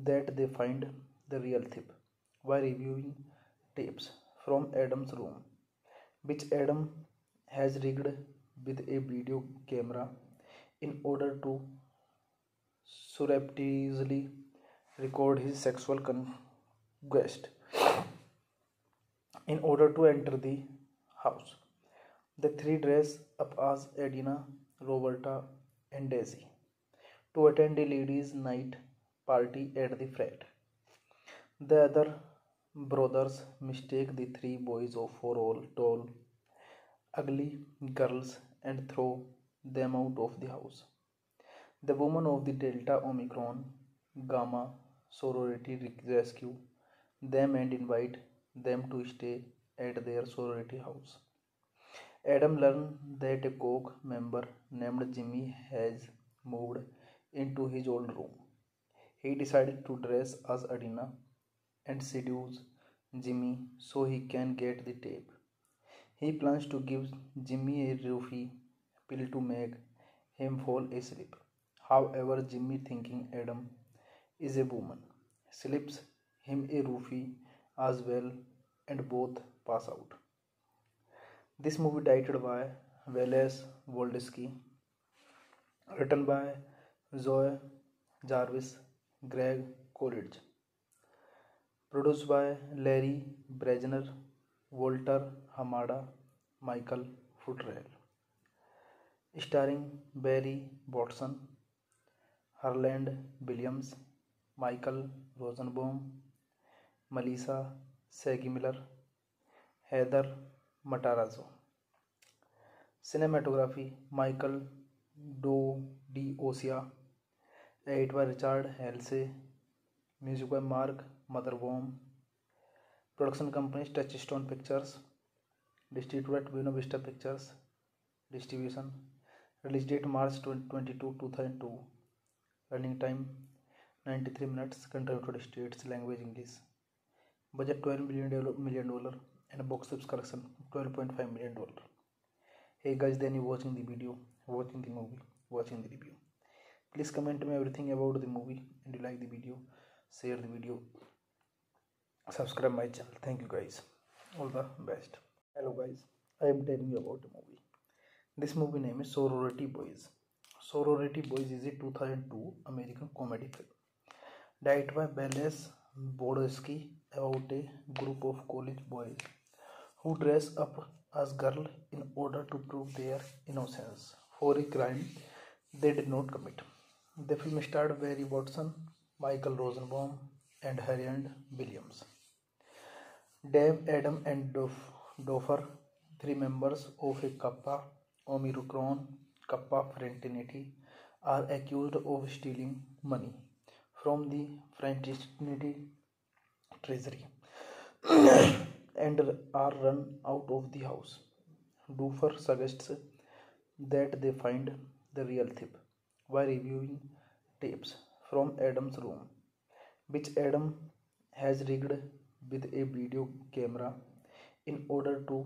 A: that they find the real thief while reviewing tapes from Adam's room, which Adam has rigged with a video camera in order to surreptitiously record his sexual conquest. In order to enter the house, the three dress up as Edina, Roberta, and Daisy to attend a ladies' night party at the frat. The other brothers mistake the three boys for all tall, ugly girls and throw them out of the house. The women of the Delta Omicron Gamma sorority rescue them and invite them to stay at their sorority house. Adam learns that a Coke member named Jimmy has moved into his old room. He decided to dress as Adina and seduce Jimmy so he can get the tape. He plans to give Jimmy a roofie pill to make him fall asleep. However, Jimmy, thinking Adam is a woman, slips him a roofie as well and both pass out. This movie directed by Wallace Woldesky, written by Zoe Jarvis, Greg Coolidge, Produced by Larry Bregner, Walter Hamada, Michael Futrell. Starring Barry Watson, Harland Williams, Michael Rosenbaum, Melissa Segimiller, Heather Matarazzo. Cinematography Michael D'Ossia. Edit by Richard Halsey. Music by Mark Motherbaum. Production company Touchstone Pictures. Distributed Buena Vista Pictures. Distribution. Release date March 22, 2002. Running time 93 minutes. Country United States. Language English. Budget $12 million and box office collection $12.5 million. Hey guys, then you watching the video, watching the movie, watching the review. Please comment me everything about the movie, and you like the video, share the video, subscribe my channel. Thank you guys. All the best. Hello guys, I am telling you about the movie. This movie name is Sorority Boys. Sorority Boys is a 2002 American comedy film directed by Beles Bodowski about a group of college boys who dress up as girls in order to prove their innocence for a crime they did not commit. The film starred Barry Watson, Michael Rosenbaum, and Harland Williams. Dave, Adam, and Doffer, three members of a Kappa Omicron Kappa fraternity, are accused of stealing money from the fraternity treasury and are run out of the house. Duffer suggests that they find the real thief by reviewing tapes from Adam's room, which Adam has rigged with a video camera in order to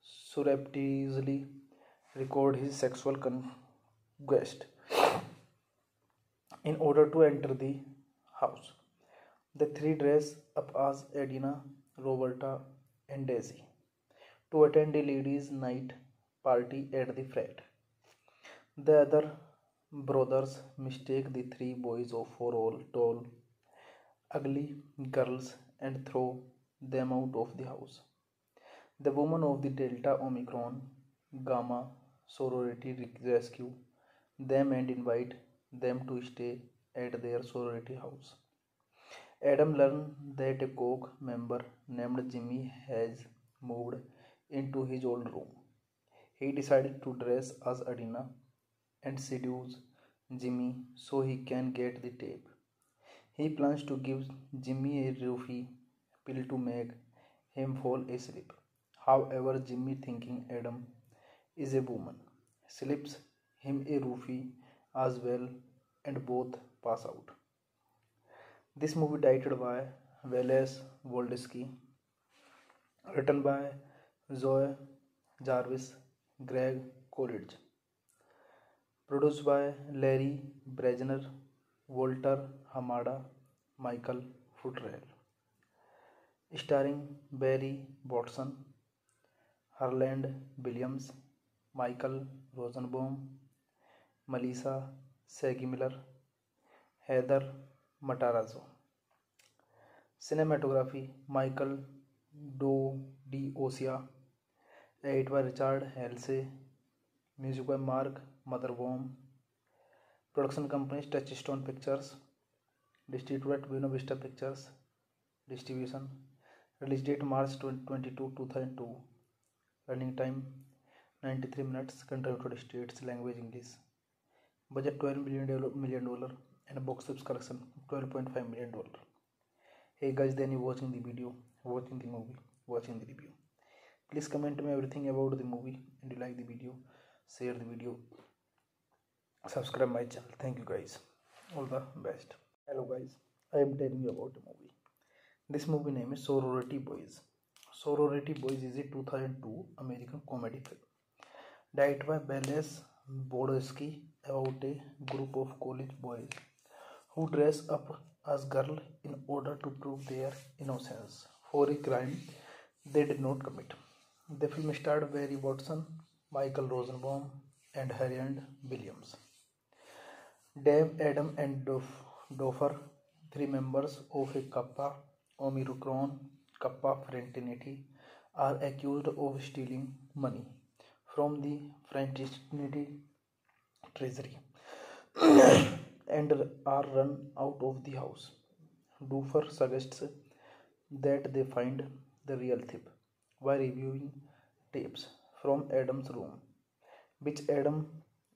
A: surreptitiously record his sexual conquest. In order to enter the house, the three dress up as Edina, Roberta, and Daisy to attend a ladies' night party at the frat. The other brothers mistake the three boys for all tall, ugly girls and throw them out of the house. The women of the Delta Omicron Gamma sorority rescue them and invite them to stay at their sorority house. Adam learns that a Coke member named Jimmy has moved into his old room. He decided to dress as Adina and seduce Jimmy so he can get the tape. He plans to give Jimmy a roofie pill to make him fall asleep. However, Jimmy, thinking Adam is a woman, slips him a roofie as well and both pass out. This movie directed by Wallace Woldesky, written by Zoe Jarvis, Greg Coolidge, produced by Larry Bregner, Walter Hamada, Michael Futrell, starring Barry Watson, Harland Williams, Michael Rosenbaum, Melissa Segimiller, Heather Matarazzo. Cinematography Michael D'Ossia. Edit by Richard Halsey. Music by Mark Motherbaum. Production company Touchstone Pictures. Distributed Buena Vista Pictures. Distribution. Release date March 22, 2002. Running time 93 minutes. Country United States. Language English. Budget $12 million and box office collection $12.5 million. Hey guys, then you watching the video, watching the movie, watching the review. Please comment me everything about the movie, and you like the video, share the video, subscribe my channel. Thank you guys. All the best. Hello guys, I am telling you about the movie. This movie name is Sorority Boys. Sorority Boys is a 2002 American comedy film directed by Beles Bodowski about a group of college boys who dress up as girls in order to prove their innocence for a crime they did not commit. The film starred Barry Watson, Michael Rosenbaum, and Harland Williams. Dave, Adam, and Doffer, three members of a Kappa Omicron, Kappa fraternity are accused of stealing money from the fraternity treasury and are run out of the house. Doofer suggests that they find the real thief by reviewing tapes from Adam's room, which Adam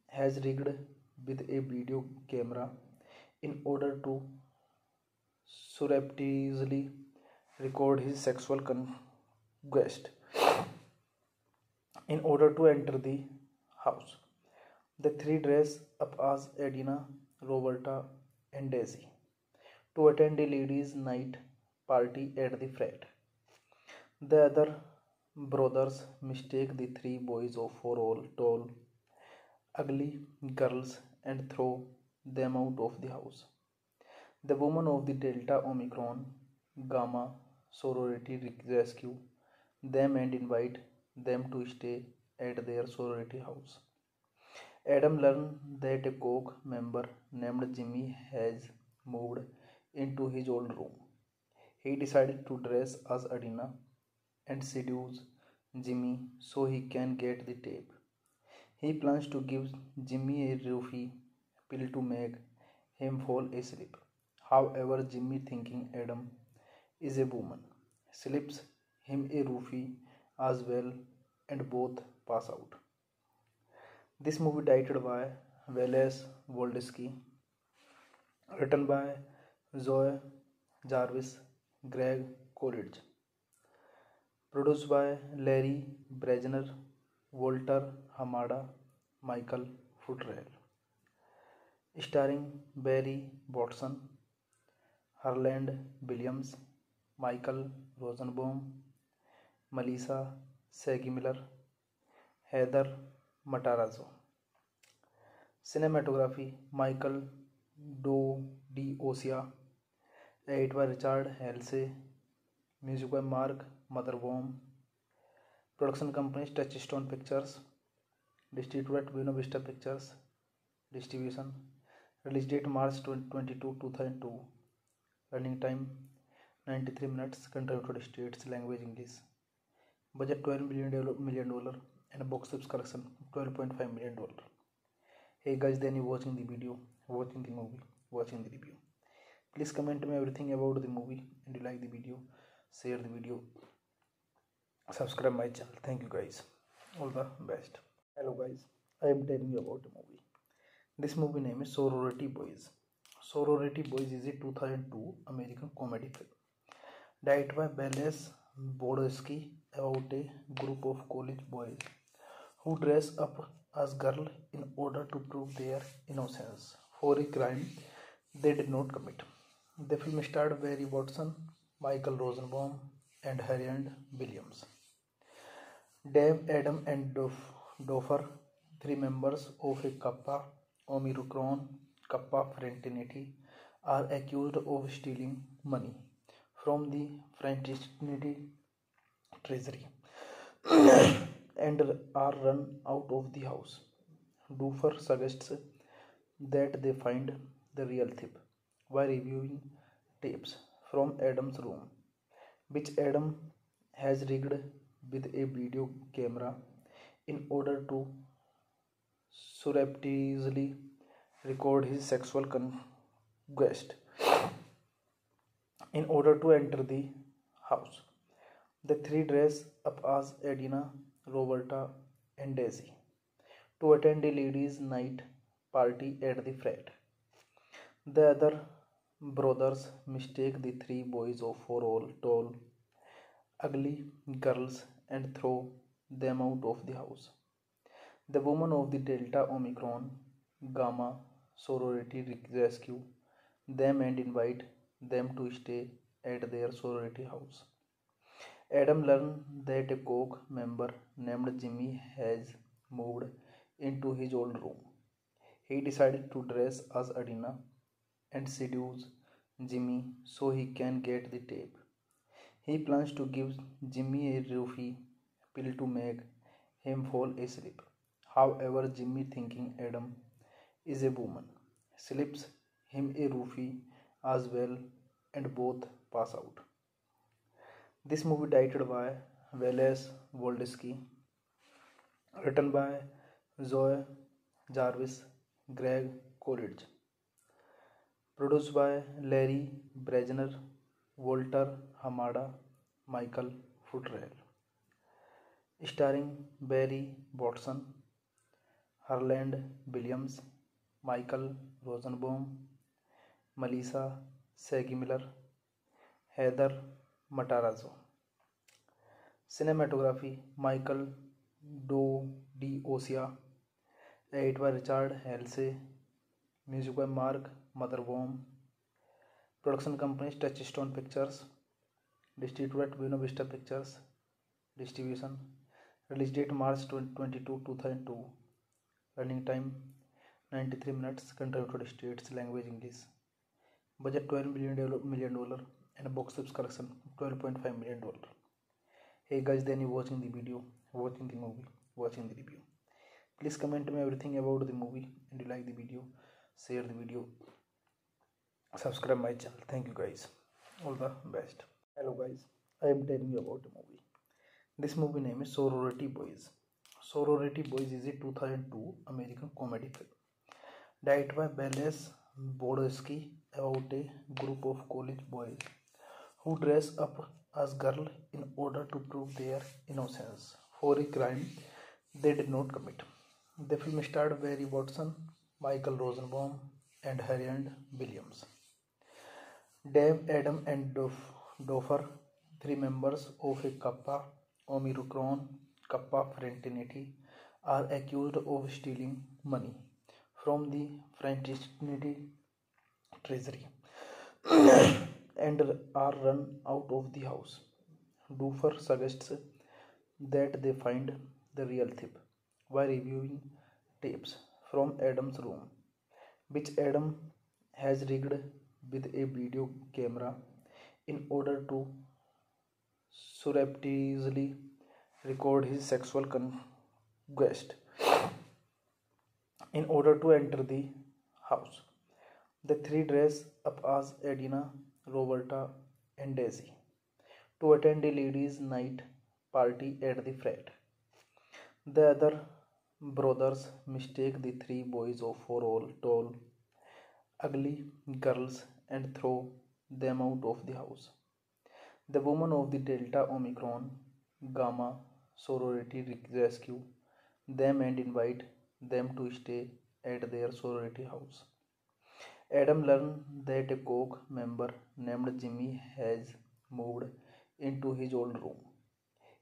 A: has rigged with a video camera in order to surreptitiously record his sexual conquest. In order to enter the house, the three dress up as Edina, Roberta, and Daisy to attend a ladies' night party at the frat. The other brothers mistake the three boys for all tall, ugly girls and throw them out of the house. The women of the Delta Omicron Gamma sorority rescue them and invite them to stay at their sorority house. Adam learns that a Coke member named Jimmy has moved into his old room. He decided to dress as Adina and seduce Jimmy so he can get the tape. He plans to give Jimmy a roofie pill to make him fall asleep. However, Jimmy, thinking Adam is a woman, slips him a roofie as well and both pass out. This movie directed by Wallace Woldesky, written by Zoe Jarvis, Greg Coolidge, produced by Larry Bregner, Walter Hamada, Michael Futrell, starring Barry Watson, Harland Williams, Michael Rosenbaum, Melissa Segimiller, Heather Matarazzo. Cinematography Michael D'Osia, edit by Richard Halsey, music by Mark Motherbaum, production company Touchstone Pictures, distributed at Buena Vista Pictures, distribution, release date March 22, 2002, running time 93 minutes, country United States, language English, budget $12 million and box office collection $12.5 million. Hey guys, then you watching the video, watching the movie, watching the review. Please comment me everything about the movie and you like the video, share the video, subscribe my channel. Thank you guys. All the best. Hello guys, I am telling you about the movie. This movie name is Sorority Boys. Sorority Boys is a 2002 American comedy film directed by Wallace Woldesky about a group of college boys who dress up as girls in order to prove their innocence for a crime they did not commit. The film starred Barry Watson, Michael Rosenbaum, and Harland Williams. Dave, Adam, and Doffer, three members of a Kappa Omicron Kappa fraternity, are accused of stealing money from the fraternity treasury and are run out of the house. Doofer suggests that they find the real thief by reviewing tapes from Adam's room, which Adam has rigged with a video camera in order to surreptitiously record his sexual conquest. In order to enter the house, the three dress up as Edina, Roberta, and Daisy to attend a ladies' night party at the frat. The other brothers mistake the three boys for all tall, ugly girls and throw them out of the house. The women of the Delta Omicron Gamma sorority rescue them and invite them to stay at their sorority house. Adam learns that a Coke member named Jimmy has moved into his old room. He decided to dress as Adina and seduce Jimmy so he can get the tape. He plans to give Jimmy a roofie pill to make him fall asleep. However, Jimmy, thinking Adam is a woman, slips him a roofie as well and both pass out. This movie directed by Wallace Woldesky, written by Zoe Jarvis, Greg Coolidge, produced by Larry Bregner, Walter Hamada, Michael Futrell, starring Barry Watson, Harland Williams, Michael Rosenbaum, Melissa Segimiller, Heather Matarazzo. Cinematography Michael D'Osia, edit by Richard Halsey, music by Mark Motherbaum, production company Touchstone Pictures, distributed Buena Vista Pictures, distribution, release date March 22, 2002, running time 93 minutes, country United States, language English, budget $12 million and box office collection $12.5 million. Hey guys, then you watching the video, watching the movie, watching the review. Please comment me everything about the movie, and you like the video, share the video, subscribe my channel. Thank you guys, all the best. Hello guys, I am telling you about the movie. This movie name is Sorority Boys. Sorority Boys is a 2002 American comedy film directed by Wallace Woldesky about a group of college boys who dress up as girls in order to prove their innocence for a crime they did not commit. The film starred Barry Watson, Michael Rosenbaum, and Harland Williams. Dave, Adam, and Doffer, three members of a Kappa Omicron Kappa fraternity, are accused of stealing money from the fraternity treasury and are run out of the house. Duffer suggests that they find the real thief by reviewing tapes from Adam's room, which Adam has rigged with a video camera in order to surreptitiously record his sexual conquest. In order to enter the house, the three dress up as Edina, Roberta, and Daisy to attend a ladies' night party at the frat. The other brothers mistake the three boys for all tall, ugly girls and throw them out of the house. The women of the Delta Omicron Gamma sorority rescue them and invite them to stay at their sorority house. Adam learns that a Coke member named Jimmy has moved into his old room.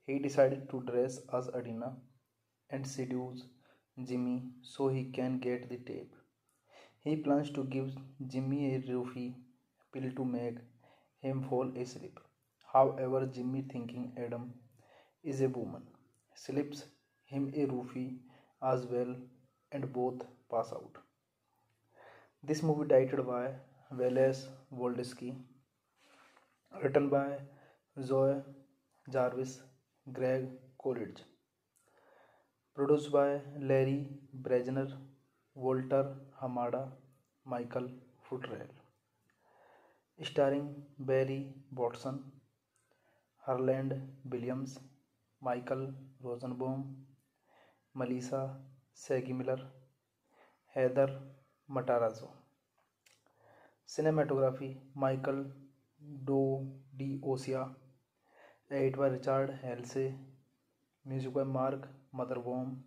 A: He decided to dress as Adina and seduce Jimmy so he can get the tape. He plans to give Jimmy a roofie pill to make him fall asleep. However, Jimmy, thinking Adam is a woman, slips him a roofie as well, and both pass out. This movie directed by Wallace Woldesky, written by Zoe Jarvis, Greg Coolidge, produced by Larry Bregner, Walter Hamada, Michael Futrell, starring Barry Watson, Harland Williams, Michael Rosenbaum, Melissa Segimiller, Heather Matarazzo. Cinematography Michael D'Osia, edit by Richard Halsey, music by Mark Motherbaum,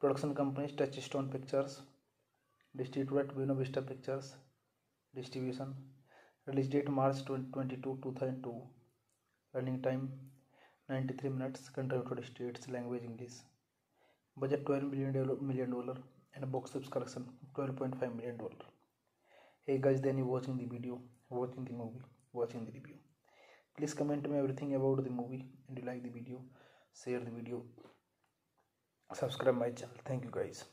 A: production company Touchstone Pictures, distributed Buena Vista Pictures, distribution, release date March 22, 2002, running time 93 minutes, country United States, language English, budget $12 million and box office collection $12.5 million. Hey guys, then you watching the video, watching the movie, watching the review. Please comment me everything about the movie, and you like the video, share the video, subscribe my channel. Thank you guys,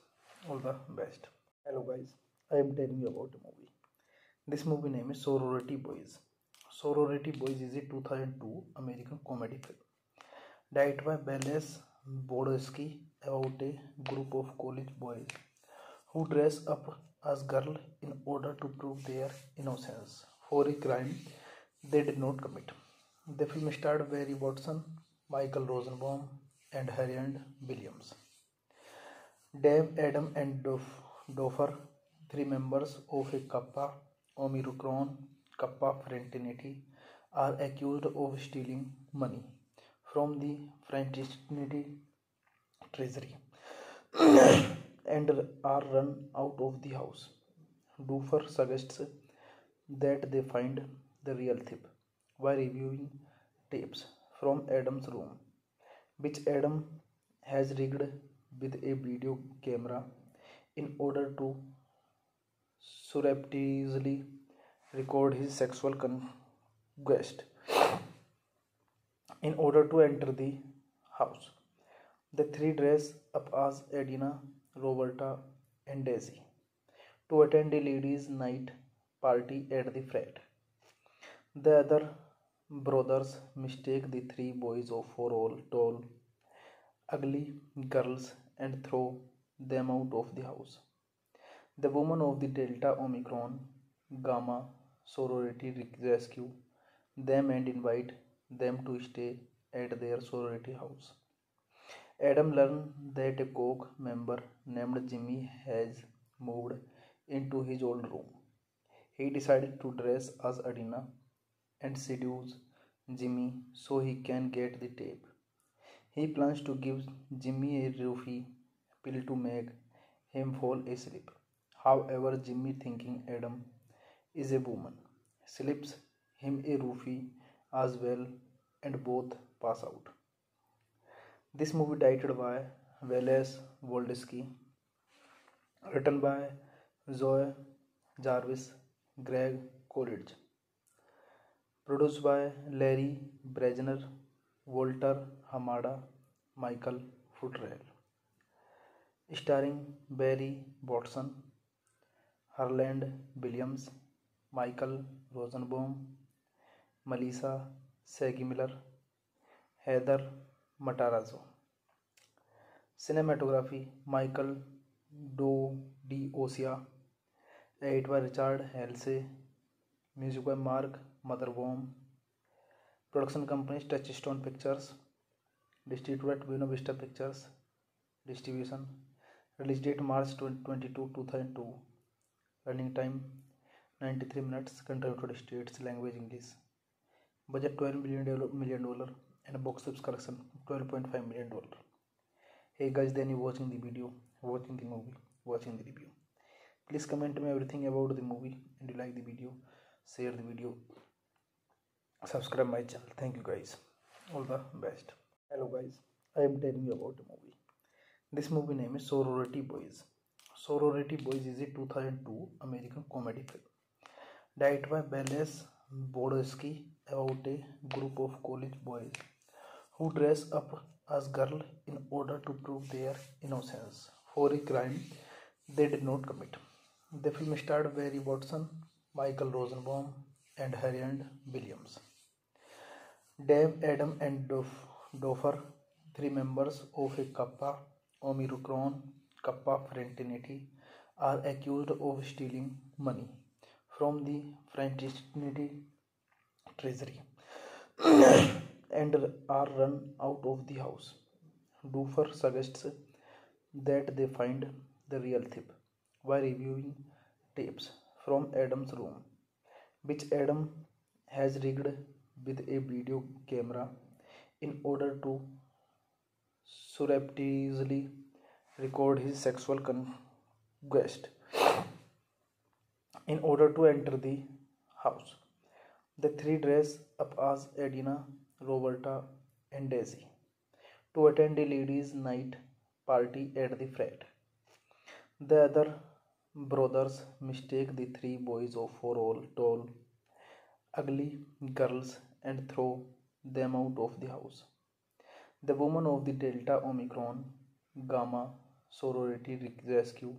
A: all the best. Hello guys, I am telling you about the movie. This movie name is Sorority Boys. Sorority Boys is a 2002 American comedy film directed by Wallace Woldesky about a group of college boys who dress up as girls in order to prove their innocence for a crime they did not commit. The film starred Barry Watson, Michael Rosenbaum, and Harriet Williams. Dave, Adam, and Doffer, three members of a Kappa Omicron Kappa fraternity, are accused of stealing money from the fraternity treasury and are run out of the house. Duffer suggests that they find the real thief by reviewing tapes from Adam's room, which Adam has rigged with a video camera in order to surreptitiously record his sexual conquest. In order to enter the house, the three dress up as Edina, Roberta, and Daisy to attend a ladies' night party at the frat. The other brothers mistake the three boys for all tall, ugly girls and throw them out of the house. The women of the Delta Omicron Gamma sorority rescue them and invite them to stay at their sorority house. Adam learns that a Coke member named Jimmy has moved into his old room. He decided to dress as Adina and seduce Jimmy so he can get the tape. He plans to give Jimmy a roofie pill to make him fall asleep. However, Jimmy, thinking Adam is a woman, slips him a roofie as well and both pass out. This movie directed by Wallace Woldesky, written by Zoe Jarvis, Greg Coolidge, produced by Larry Bregner, Walter Hamada, Michael Futrell, starring Barry Watson, Harland Williams, Michael Rosenbaum, Melissa Segimiller, Heather Matarazzo. Cinematography Michael D'Osia, edit by Richard Halsey, music by Mark Motherbaum, production company Touchstone Pictures, distributed at Buena Vista Pictures, distribution, release date March 22, 2002, running time 93 minutes, country United States, language English, budget $12 million and box office collection $12.5 million. Hey guys, then you watching the video, watching the movie, watching the review. Please comment me everything about the movie and you like the video, share the video, subscribe my channel. Thank you guys. All the best. Hello guys, I am telling you about the movie. This movie name is Sorority Boys. Sorority Boys is a 2002 American comedy film directed by Wallace Woldesky about a group of college boys who dress up as girls in order to prove their innocence for a crime they did not commit. The film starred Barry Watson, Michael Rosenbaum, and Harriet Williams. Dave, Adam, and Doffer, three members of a Kappa Omicron Kappa fraternity, are accused of stealing money from the fraternity treasury and are run out of the house. Duffer suggests that they find the real thief by reviewing tapes from Adam's room, which Adam has rigged with a video camera in order to surreptitiously record his sexual conquest. In order to enter the house, the three dress up as Edina, Roberta, and Daisy to attend a ladies' night party at the frat. The other brothers mistake the three boys for all tall, ugly girls and throw them out of the house. The women of the Delta Omicron Gamma sorority rescue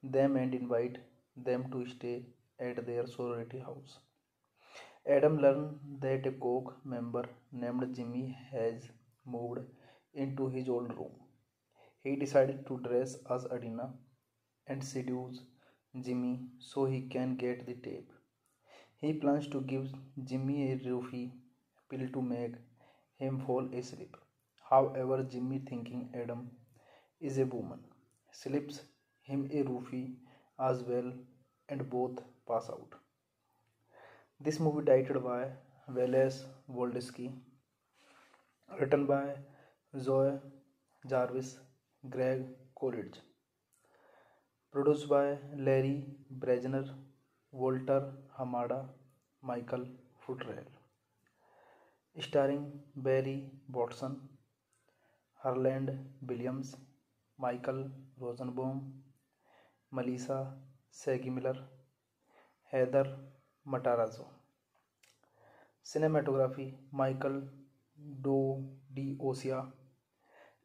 A: them and invite them to stay at their sorority house. Adam learns that a Coke member named Jimmy has moved into his old room. He decided to dress as Adina and seduce Jimmy so he can get the tape. He plans to give Jimmy a roofie pill to make him fall asleep. However, Jimmy, thinking Adam is a woman, slips him a roofie as well, and both pass out. This movie directed by Wallace Woldesky, written by Zoe Jarvis, Greg Coolidge, produced by Larry Bregner, Walter Hamada, Michael Futrell, starring Barry Watson, Harland Williams, Michael Rosenbaum, Melissa Segimiller, Heather Matarazzo. Cinematography Michael D'Osia,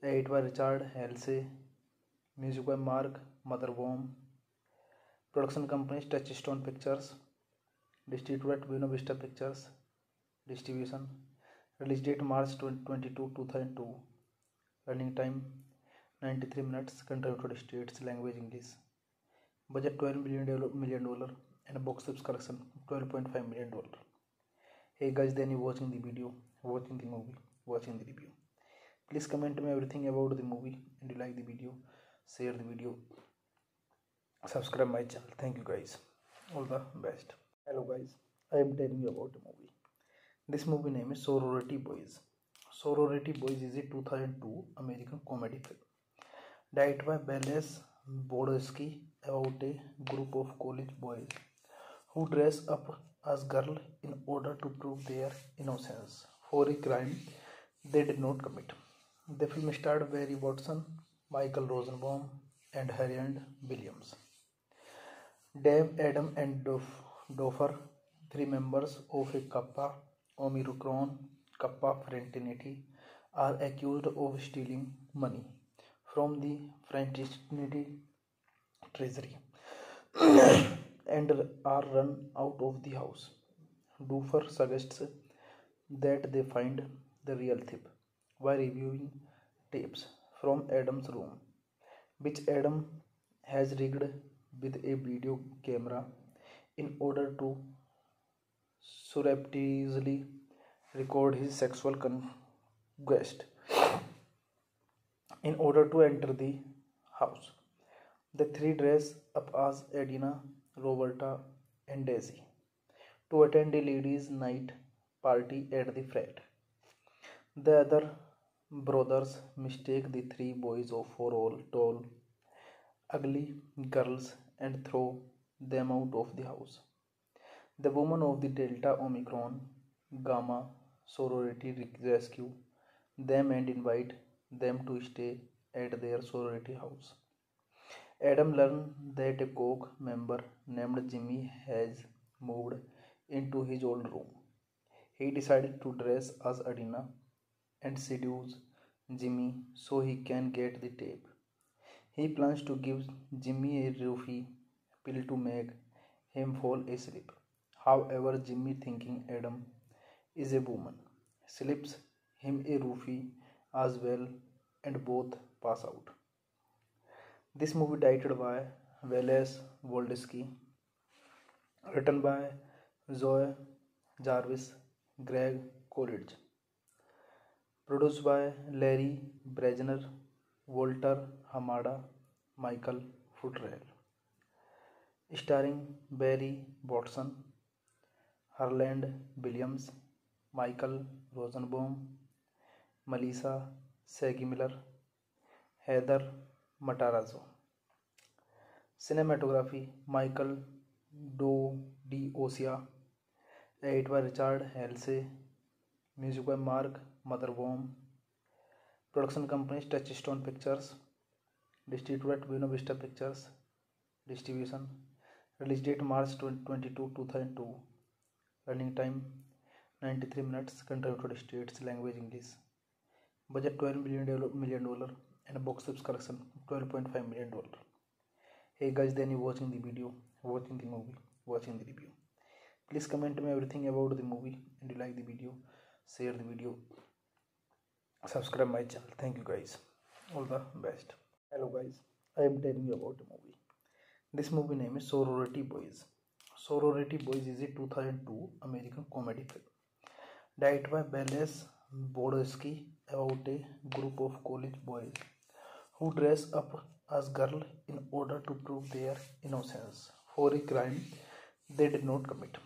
A: edit by Richard Halsey, music by Mark Motherbaum, production company Touchstone Pictures, distributed Buena Vista Pictures, distribution, release date March 22, 2002, running time 93 minutes, country United States, language English, budget $12 million, and box office collection $12.5 million. Hey guys, then you watching the video, watching the movie, watching the review. Please comment me everything about the movie, and you like the video, share the video, subscribe my channel. Thank you guys, all the best. Hello guys, I am telling you about the movie. This movie name is Sorority Boys. Sorority Boys is a 2002 American comedy film directed by Wallace Woldesky about a group of college boys who dress up as girls in order to prove their innocence for a crime they did not commit. The film starred Barry Watson, Michael Rosenbaum, and Harland Williams. Dave, Adam, and Doffer, three members of a Kappa Omicron Kappa fraternity, are accused of stealing money from the fraternity treasury and are run out of the house. Duffer suggests that they find the real thief by reviewing tapes from Adam's room, which Adam has rigged with a video camera in order to surreptitiously record his sexual conquest. In order to enter the house, the three dress up as Edina, Roberta, and Daisy to attend a ladies' night party at the frat. The other brothers mistake the three boys for all tall, ugly girls and throw them out of the house. The women of the Delta Omicron Gamma sorority rescue them and invite them to stay at their sorority house. Adam learns that a Coke member named Jimmy has moved into his old room. He decided to dress as Adina and seduce Jimmy so he can get the tape. He plans to give Jimmy a roofie pill to make him fall asleep. However, Jimmy, thinking Adam is a woman, slips him a roofie as well, and both pass out. This movie directed by Wallace Woldesky, written by Zoe Jarvis, Greg Coolidge, produced by Larry Bregner, Walter Hamada, Michael Futrell, starring Barry Watson, Harland Williams, Michael Rosenbaum, Melissa Segimiller, Heather Matarazzo. Cinematography Michael D'Osia, edit by Richard Halsey, music by Mark Motherbaum, production company Touchstone Pictures, distributed Buena Vista Pictures, distribution, release date March 22, 2002, running time 93 minutes, country United States, language English, budget $12 million, and box office collection $12.5 million. Hey guys, then you watching the video, watching the movie, watching the review. Please comment me everything about the movie, and you like the video, share the video, subscribe my channel. Thank you guys, all the best. Hello guys, I am telling you about the movie. This movie name is Sorority Boys. Sorority Boys is a 2002 American comedy film Died by Beles Boroditsky about a group of college boys who dress up as girls in order to prove their innocence for a crime they did not commit.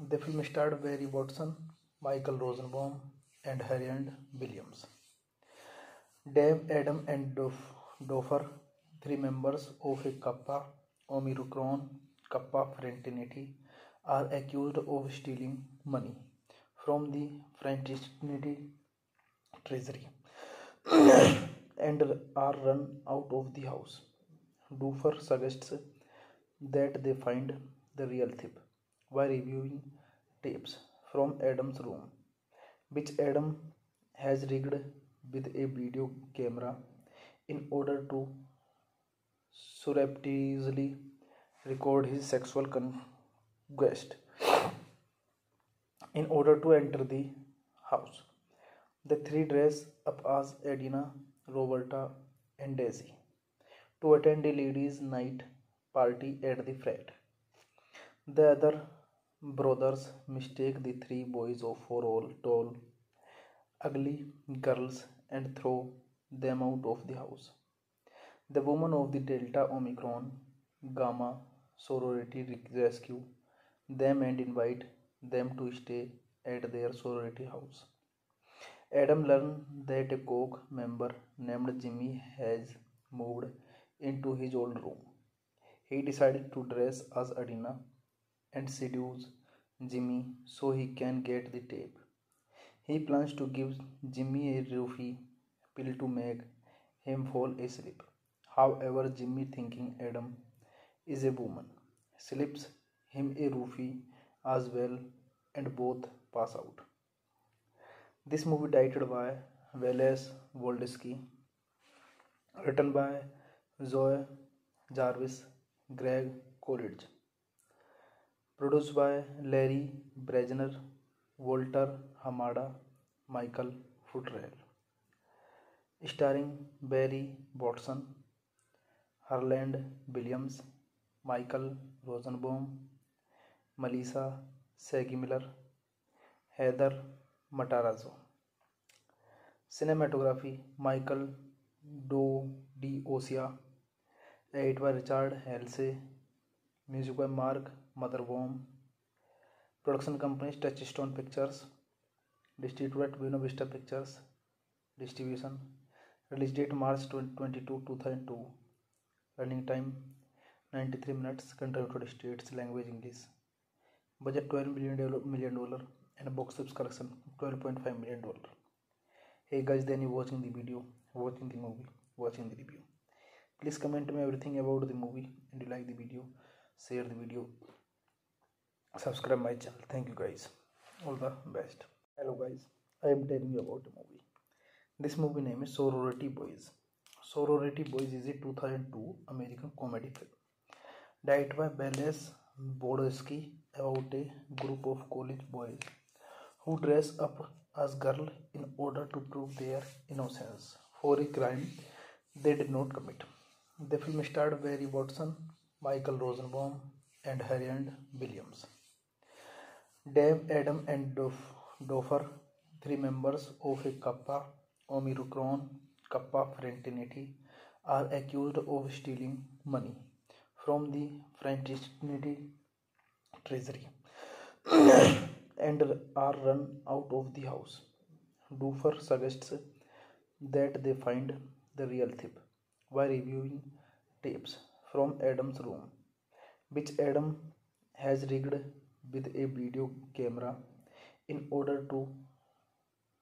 A: The film starred Barry Watson, Michael Rosenbaum, and Harriet Williams. Dave, Adam, and Doffer, three members of a Kappa Omicron Kappa fraternity, are accused of stealing money from the fraternity treasury and are run out of the house. Duffer suggests that they find the real thief by reviewing tapes from Adam's room, which Adam has rigged with a video camera in order to surreptitiously record his sexual conquest. In order to enter the house, the three dress up as Edina, Roberta, and Daisy to attend a ladies' night party at the frat. The other brothers mistake the three boys for all tall, ugly girls and throw them out of the house. The women of the Delta Omicron Gamma sorority rescue them and invite them to stay at their sorority house. Adam learns that a Coke member named Jimmy has moved into his old room. He decided to dress as Adina and seduce Jimmy so he can get the tape. He plans to give Jimmy a roofie pill to make him fall asleep. However, Jimmy, thinking Adam is a woman, slips him a roofie as well and both pass out. This movie directed by Wallace Woldesky, written by Zoe Jarvis, Greg Coolidge, produced by Larry Bregner, Walter Hamada, Michael Futrell, starring Barry Watson, Harland Williams, Michael Rosenbaum, Melissa Segimiller, Heather Matarazzo. Cinematography Michael D'Osia, edit by Richard Halsey, music by Mark Motherbaum, production company Touchstone Pictures, distributed by Buena Vista Pictures, distribution, release date March 22, 2002, running time 93 minutes, country United States, language English, budget $12 million and box office collection $12.5 million. Hey guys, then you watching the video, watching the movie, watching the review. Please comment me everything about the movie and you like the video, share the video, subscribe my channel. Thank you guys. All the best. Hello guys, I am telling you about the movie. This movie name is Sorority Boys. Sorority Boys is a 2002 American comedy film directed by Beles Boroditsky about a group of college boys who dress up as girls in order to prove their innocence for a crime they did not commit. The film starred Barry Watson, Michael Rosenbaum, and Harriet Williams. Dave, Adam, and Doffer, three members of a Kappa Omicron Kappa fraternity, are accused of stealing money from the fraternity treasury and are run out of the house. Duffer suggests that they find the real thief by reviewing tapes from Adam's room, which Adam has rigged with a video camera in order to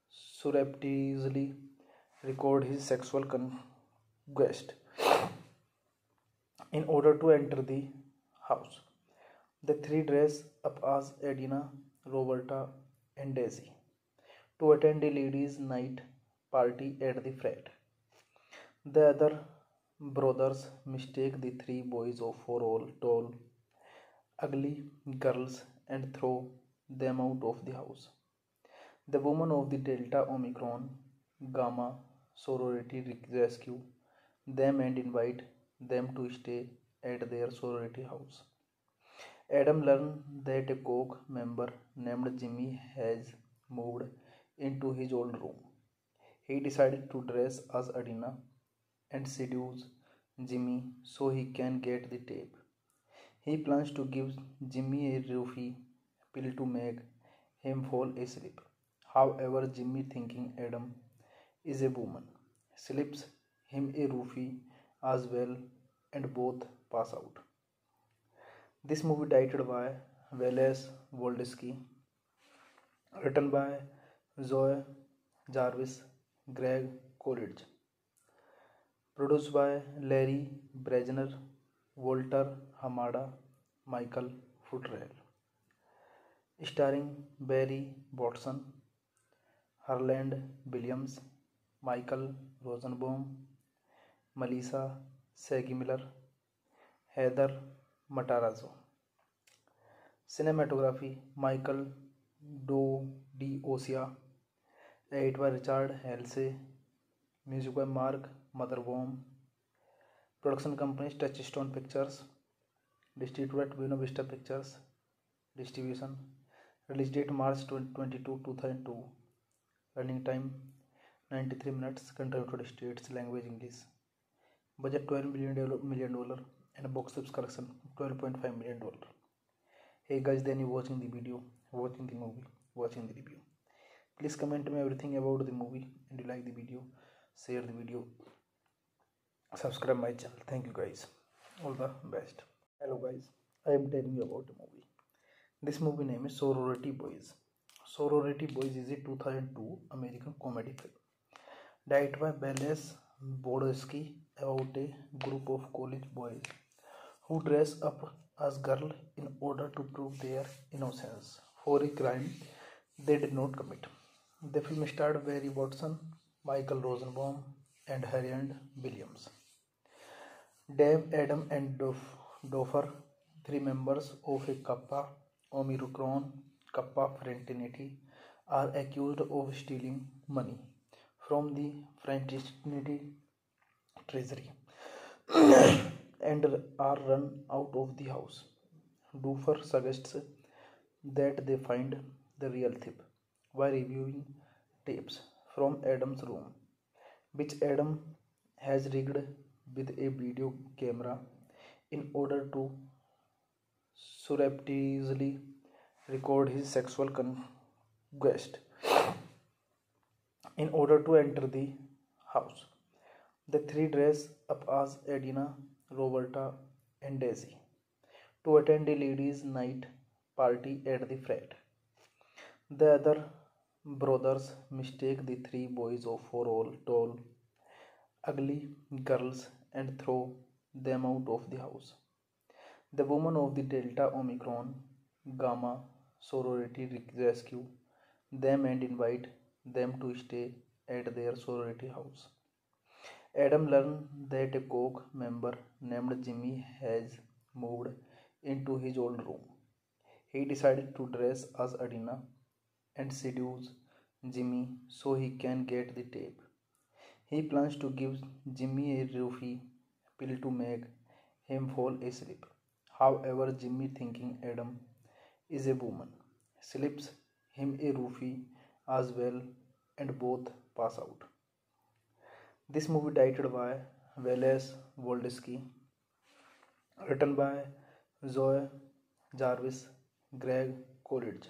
A: surreptitiously record his sexual conquest. In order to enter the house, the three dress up as Edina, Roberta, and Daisy to attend a ladies' night party at the frat. The other brothers mistake the three boys for all tall, ugly girls and throw them out of the house. The women of the Delta Omicron Gamma sorority rescue them and invite them to stay at their sorority house. Adam learns that a Coke member named Jimmy has moved into his old room. He decided to dress as Adina and seduce Jimmy so he can get the tape. He plans to give Jimmy a roofie pill to make him fall asleep. However, Jimmy, thinking Adam is a woman, slips him a roofie as well and both pass out. This movie directed by Wallace Woldesky, written by Zoe Jarvis, Greg Coolidge, produced by Larry Bregner, Walter Hamada, Michael Futrell, starring Barry Watson, Harland Williams, Michael Rosenbaum, Melissa Miller, Heather Matarazzo. Cinematography Michael D'Ossia, edit by Richard Halsey, music by Mark Motherbaum, production company Touchstone Pictures, distributed by Buena Vista Pictures, distribution, release date March 22, 2002, running time 93 minutes, country United States, language English, budget $12 million and box office collection $12.5 million. Hey guys, then you watching the video, watching the movie, watching the review. Please comment me everything about the movie and you like the video, share the video, subscribe my channel. Thank you guys. All the best. Hello guys, I am telling you about the movie. This movie name is Sorority Boys. Sorority Boys is a 2002 American comedy film directed by Wallace Woldesky about a group of college boys who dress up as girls in order to prove their innocence for a crime they did not commit. The film starred Barry Watson, Michael Rosenbaum, and Harland Williams. Dave, Adam, and Doffer, three members of a Kappa Omicron Kappa fraternity, are accused of stealing money from the fraternity treasury and are run out of the house. Duffer suggests that they find the real thief by reviewing tapes from Adam's room, which Adam has rigged with a video camera in order to surreptitiously record his sexual conquest. In order to enter the house, the three dress up as Edina, Roberta, and Daisy to attend a ladies' night party at the frat. The other brothers mistake the three boys for all tall, ugly girls and throw them out of the house. The women of the Delta Omicron Gamma sorority rescue them and invite them to stay at their sorority house. Adam learns that a Coke member named Jimmy has moved into his old room. He decided to dress as Adina and seduce Jimmy so he can get the tape. He plans to give Jimmy a roofie pill to make him fall asleep. However, Jimmy, thinking Adam is a woman, slips him a roofie as well and both pass out. This movie directed by Wallace Woldesky, written by Zoe Jarvis, Greg Coolidge,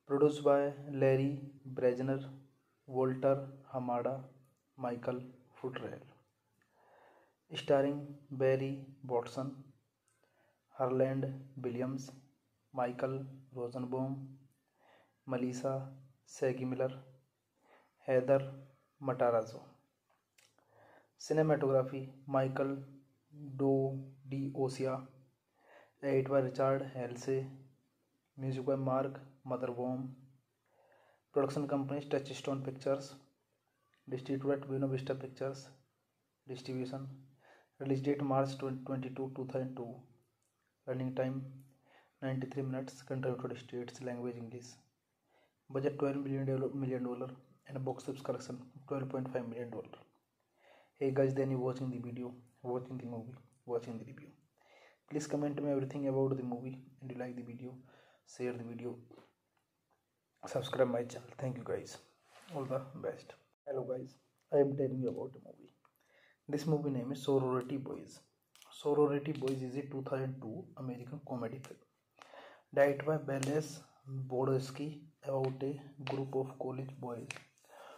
A: produced by Larry Bregner, Walter Hamada, Michael Futrell, starring Barry Watson, Harland Williams, Michael Rosenbaum, Melissa Miller, Heather Matarazzo. Cinematography Michael D'Ossia, edit by Richard Halsey, music by Mark Motherbaum, production company Touchstone Pictures, distributed by Buena Vista Pictures, distribution, release date March 22, 2002, running time 93 minutes, country United States, language English, budget $12 million and box office collection $12.5 million. Hey guys, then you watching the video, watching the movie, watching the review. Please comment me everything about the movie and you like the video, share the video, subscribe my channel. Thank you guys. All the best. Hello guys, I am telling you about a movie. This movie name is Sorority Boys. Sorority Boys is a 2002 American comedy film directed by Beles Bodowski about a group of college boys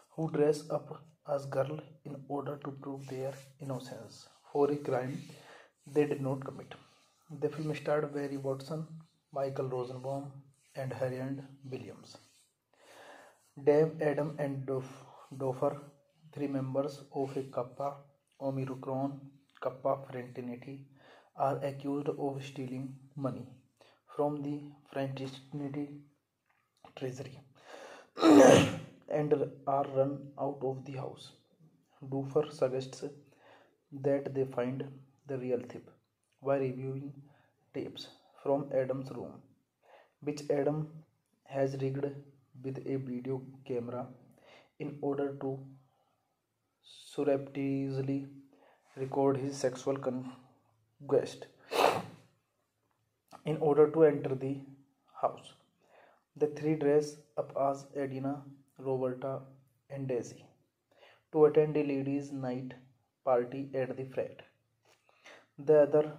A: who dress up as girls in order to prove their innocence for a crime they did not commit. The film starred Barry Watson, Michael Rosenbaum, and Harriet Williams. Dave, Adam, and Doffer, three members of a Kappa Omicron Kappa fraternity, are accused of stealing money from the fraternity treasury and are run out of the house. Duffer suggests that they find the real thief by reviewing tapes from Adam's room, which Adam has rigged with a video camera in order to surreptitiously record his sexual conquest. In order to enter the house, the three dress up as Edina, Roberta, and Daisy to attend a ladies' night party at the frat. The other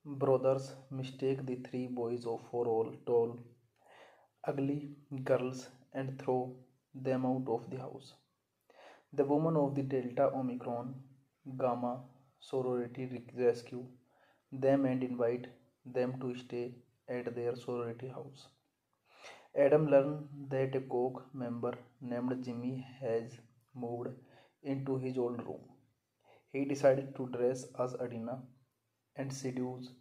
A: brothers mistake the three boys for all tall, ugly girls and throw them out of the house. The women of the Delta Omicron Gamma sorority rescue them and invite them to stay at their sorority house. Adam learns that a Coke member named Jimmy has moved into his old room. He decided to dress as Adina and seduce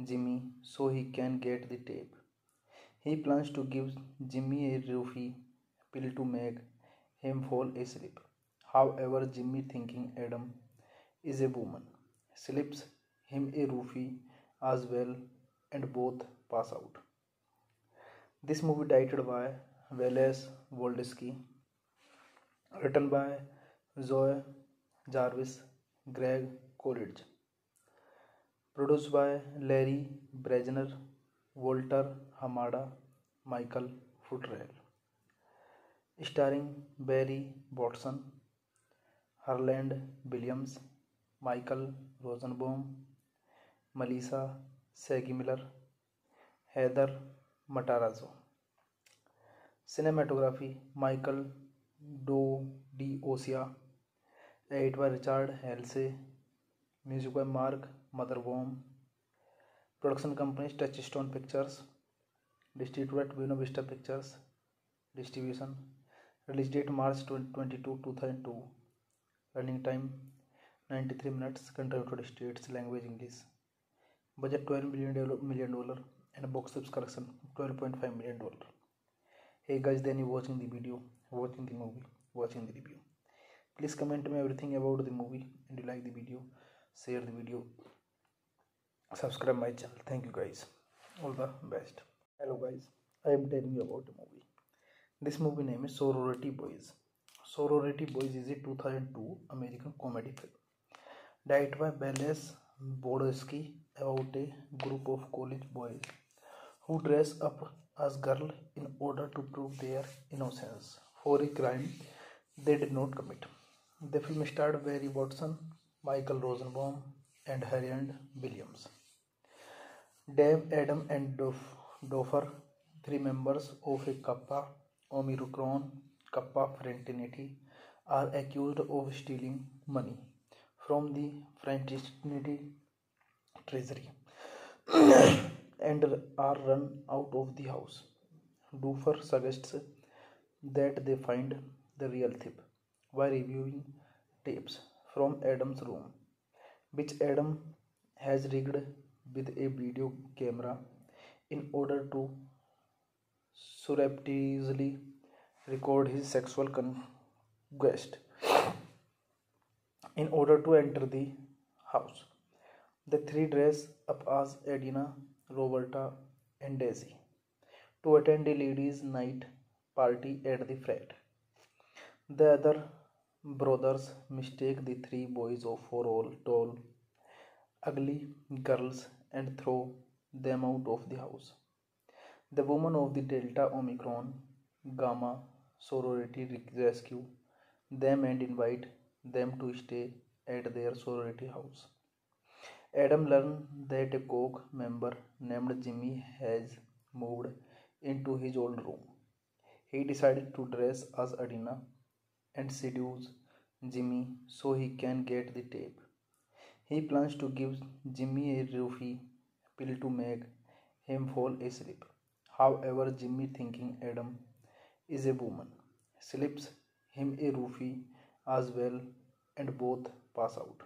A: Jimmy so he can get the tape. He plans to give Jimmy a roofie pill to make him fall asleep. However, Jimmy, thinking Adam is a woman, slips him a roofie as well and both pass out. This movie directed by Wallace Woldesky, written by Zoe Jarvis, Greg Coolidge, produced by Larry Bregner, Walter Hamada, Michael Futrell, starring Barry Watson, Harland Williams, Michael Rosenbaum, Melissa Segimiller, Heather Matarazzo. Cinematography Michael D'Osia, edited by Richard Halsey, music by Mark Motherbaum, production company Touchstone Pictures, distributed Buena Vista Pictures, distribution, release date March 22, 2002, running time 93 minutes, country United States, language English, budget $12 million and box office collection $12.5 million. Hey guys, then you watching the video, watching the movie, watching the review. Please comment me everything about the movie and you like the video, share the video, subscribe my channel. Thank you guys. All the best. Hello guys, I am telling you about a movie. This movie name is Sorority Boys. Sorority Boys is a 2002 American comedy film directed by Beles Bodowski about a group of college boys who dress up as girls in order to prove their innocence for a crime they did not commit. The film starred Barry Watson, Michael Rosenbaum, and Harriet Williams. Dave, Adam, and Doffer, three members of a Kappa Omicron Kappa fraternity, are accused of stealing money from the fraternity treasury and are run out of the house. Duffer suggests that they find the real thief by reviewing tapes from Adam's room, which Adam has rigged with a video camera in order to surreptitiously record his sexual conquest. In order to enter the house, the three dress up as Edina, Roberta, and Daisy to attend a ladies' night party at the frat. The other brothers mistake the three boys for all tall, ugly girls and throw them out of the house. The women of the Delta Omicron Gamma sorority rescue them and invite them to stay at their sorority house. Adam learns that a Coke member named Jimmy has moved into his old room. He decided to dress as Adina and seduce Jimmy so he can get the tape. He plans to give Jimmy a roofie pill to make him fall asleep. However, Jimmy, thinking Adam is a woman, slips him a roofie as well and both pass out.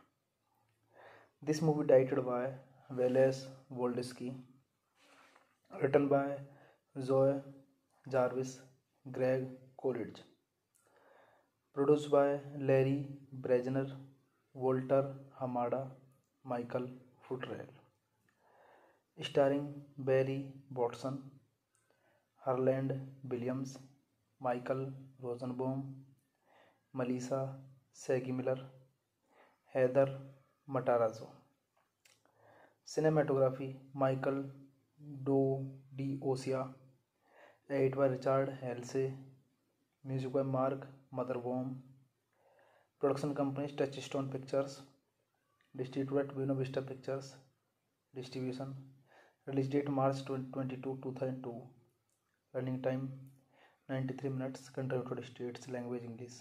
A: This movie directed by Wallace Woldesky, written by Zoe Jarvis, Greg Coolidge, produced by Larry Bregner, Walter Hamada, Michael Futrell, starring Barry Watson, Harland Williams, Michael Rosenbaum, Melissa Segimiller, Heather Matarazzo. Cinematography Michael D'Ossia, edit by Richard Halsey, music by Mark Motherbaum, production company Touchstone Pictures, distributed by Buena Vista Pictures, distribution, release date March 22, 2002, running time 93 minutes, country United States, language English,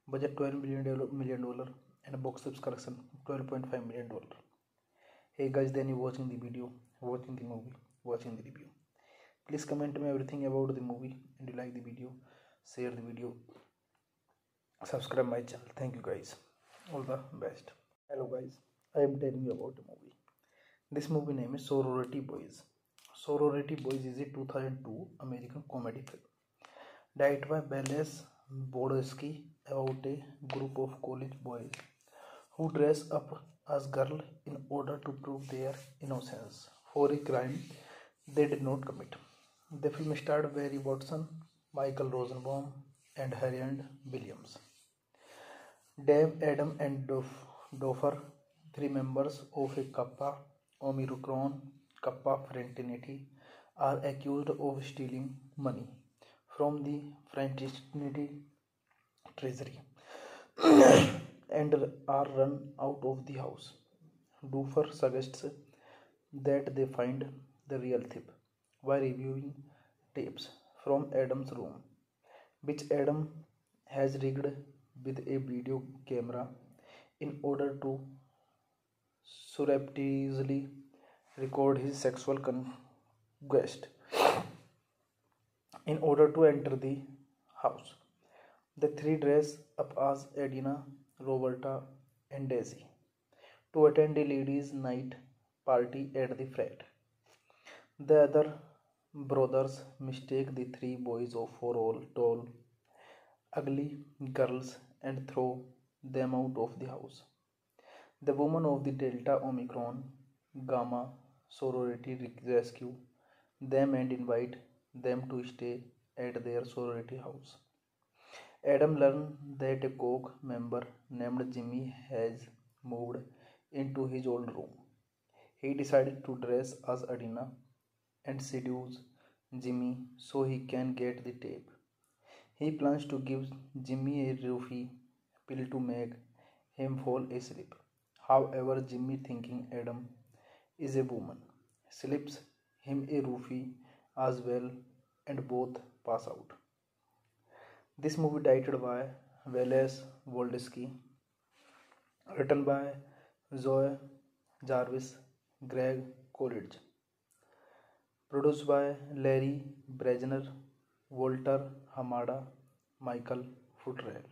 A: budget $12 million and box office collection $12.5 million. Hey guys, then you watching the video, watching the movie, watching the review. Please comment me everything about the movie and you like the video, share the video, subscribe my channel. Thank you guys. All the best. Hello guys, I am telling you about the movie. This movie name is Sorority Boys. Sorority Boys is a 2002 American comedy film directed by Wallace Woldesky about a group of college boys who dress up as girls in order to prove their innocence for a crime they did not commit. The film starred Barry Watson, Michael Rosenbaum, and Harland Williams. Dave, Adam, and Doffer, three members of a Kappa Omicron Kappa fraternity, are accused of stealing money from the fraternity treasury and are run out of the house. Doofer suggests that they find the real thief by reviewing tapes from Adam's room, which Adam has rigged with a video camera in order to surreptitiously record his sexual conquest. In order to enter the house, the three dress up as Edina, Roberta, and Daisy to attend a ladies' night party at the frat. The other brothers mistake the three boys for all tall, ugly girls and throw them out of the house. The women of the Delta Omicron Gamma sorority rescue them and invite them to stay at their sorority house. Adam learns that a Coke member named Jimmy has moved into his old room. He decided to dress as Adina and seduce Jimmy so he can get the tape. He plans to give Jimmy a roofie pill to make him fall asleep. However, Jimmy, thinking Adam is a woman, slips him a roofie as well and both pass out. This movie directed by Wallace Woldesky, written by Zoe Jarvis, Greg Coolidge, produced by Larry Bregner, Walter Hamada, Michael Futrell,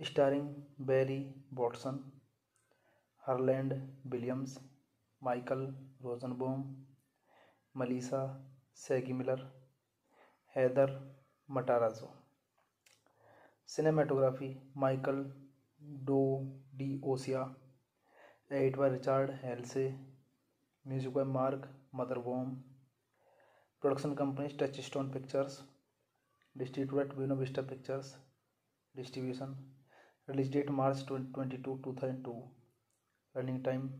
A: starring Barry Watson, Harland Williams, Michael Rosenbaum, Melissa Segimiller, Heather Matarazzo. Cinematography Michael D'Ossia, edit by Richard Halsey, music by Mark Motherbaum, production company Touchstone Pictures, distributed by Buena Vista Pictures, distribution, release date March 22, 2002, running time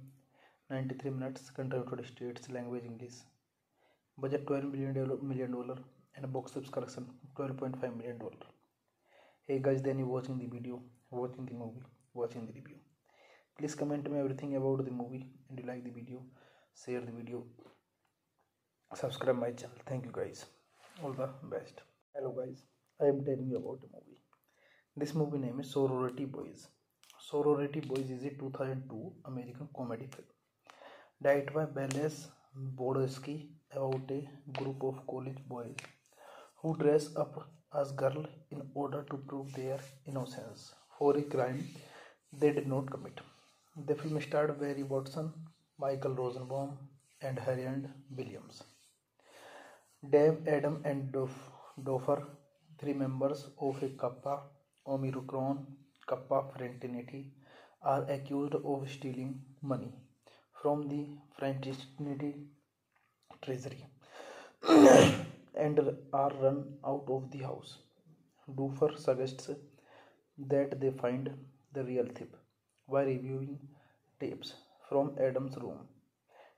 A: 93 minutes, country United States, language English, budget $12 million and box office collection $12.5 million. Hey guys, then you watching the video, watching the movie, watching the review. Please comment me everything about the movie, and you like the video, share the video, subscribe my channel. Thank you guys. All the best. Hello guys, I am telling you about the movie. This movie name is Sorority Boys. Sorority Boys is a 2002 American comedy film directed by Beles Bodowski about a group of college boys who dress up as girls in order to prove their innocence for a crime they did not commit. The film starred Barry Watson, Michael Rosenbaum, and Harriet Williams. Dave, Adam, and Doffer, three members of a Kappa Omicron Kappa fraternity, are accused of stealing money from the fraternity treasury and are run out of the house. Duffer suggests that they find the real thief by reviewing tapes from Adam's room,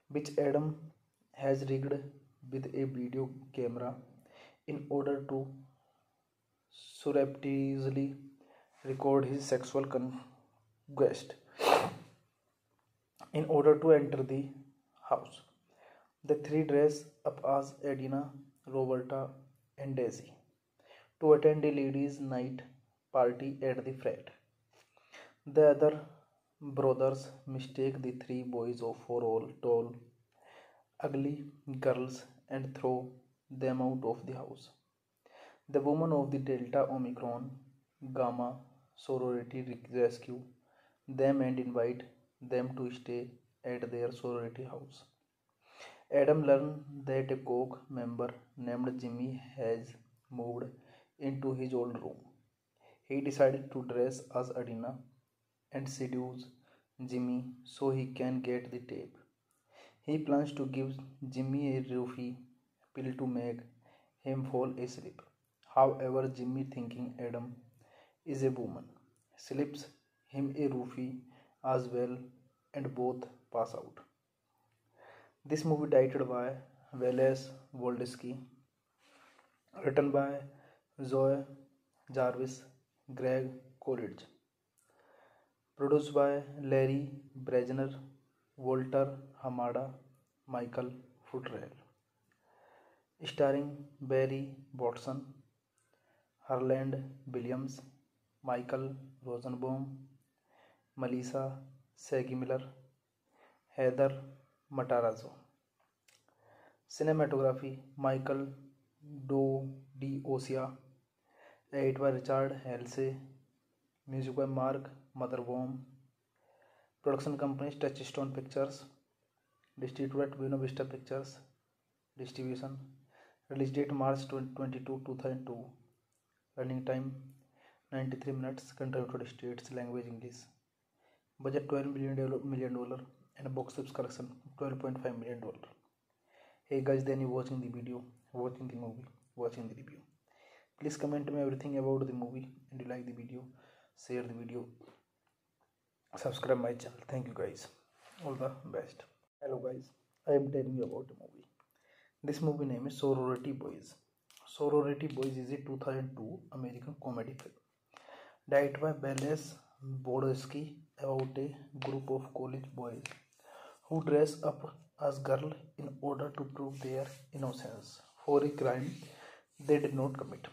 A: which Adam has rigged with a video camera in order to surreptitiously record his sexual conquest. In order to enter the house, the three dress up as Edina, Roberta, and Daisy to attend a ladies' night party at the frat. The other brothers mistake the three boys for all tall, ugly girls and throw them out of the house. The women of the Delta Omicron Gamma sorority rescue them and invite them to stay at their sorority house. Adam learns that a Coke member named Jimmy has moved into his old room. He decided to dress as Adina and seduce Jimmy so he can get the tape. He plans to give Jimmy a roofie pill to make him fall asleep. However, Jimmy, thinking Adam is a woman, slips him a roofie as well, and both pass out. This movie directed by Wallace Woldesky, written by Zoe Jarvis, Greg Coolidge, produced by Larry Bregner, Walter Hamada, Michael Futrell, starring Barry Watson, Harland Williams, Michael Rosenbaum, Melissa Segimiller, Heather Matarazzo. Cinematography Michael D'Osia, edit by Richard Halsey, music by Mark Motherbaum, production company Touchstone Pictures, distributed Buena Vista Pictures, distribution, release date March 22, 2002, running time 93 minutes, country United States, language English, budget $12 million, and box office collection $12.5 million. Hey guys, then you watching the video, watching the movie, watching the review. Please comment me everything about the movie, and you like the video, share the video, subscribe my channel. Thank you guys. All the best. Hello guys, I am telling you about the movie. This movie name is Sorority Boys. Sorority Boys is a 2002 American comedy film directed by Beles Bodowski about a group of college boys who dress up as girls in order to prove their innocence for a crime they did not commit.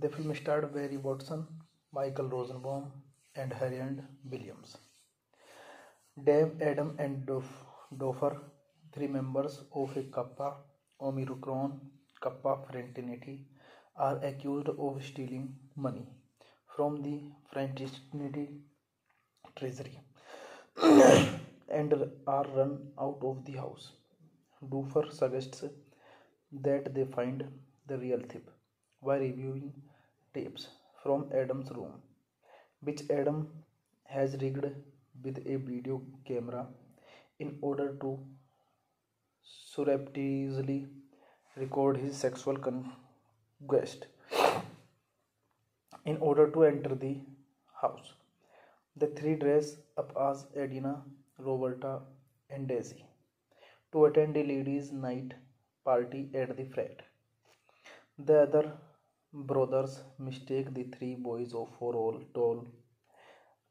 A: The film starred Barry Watson, Michael Rosenbaum, and Harriet Williams. Dave, Adam, and Doffer, three members of a Kappa Omicron Kappa fraternity, are accused of stealing money from the fraternity treasury and are run out of the house. Duffer suggests that they find the real thief by reviewing tapes from Adam's room, which Adam has rigged with a video camera in order to surreptitiously record his sexual conquest. In order to enter the house, the three dress up as Edina, Roberta, and Daisy to attend a ladies' night party at the frat. The other brothers mistake the three boys for all tall,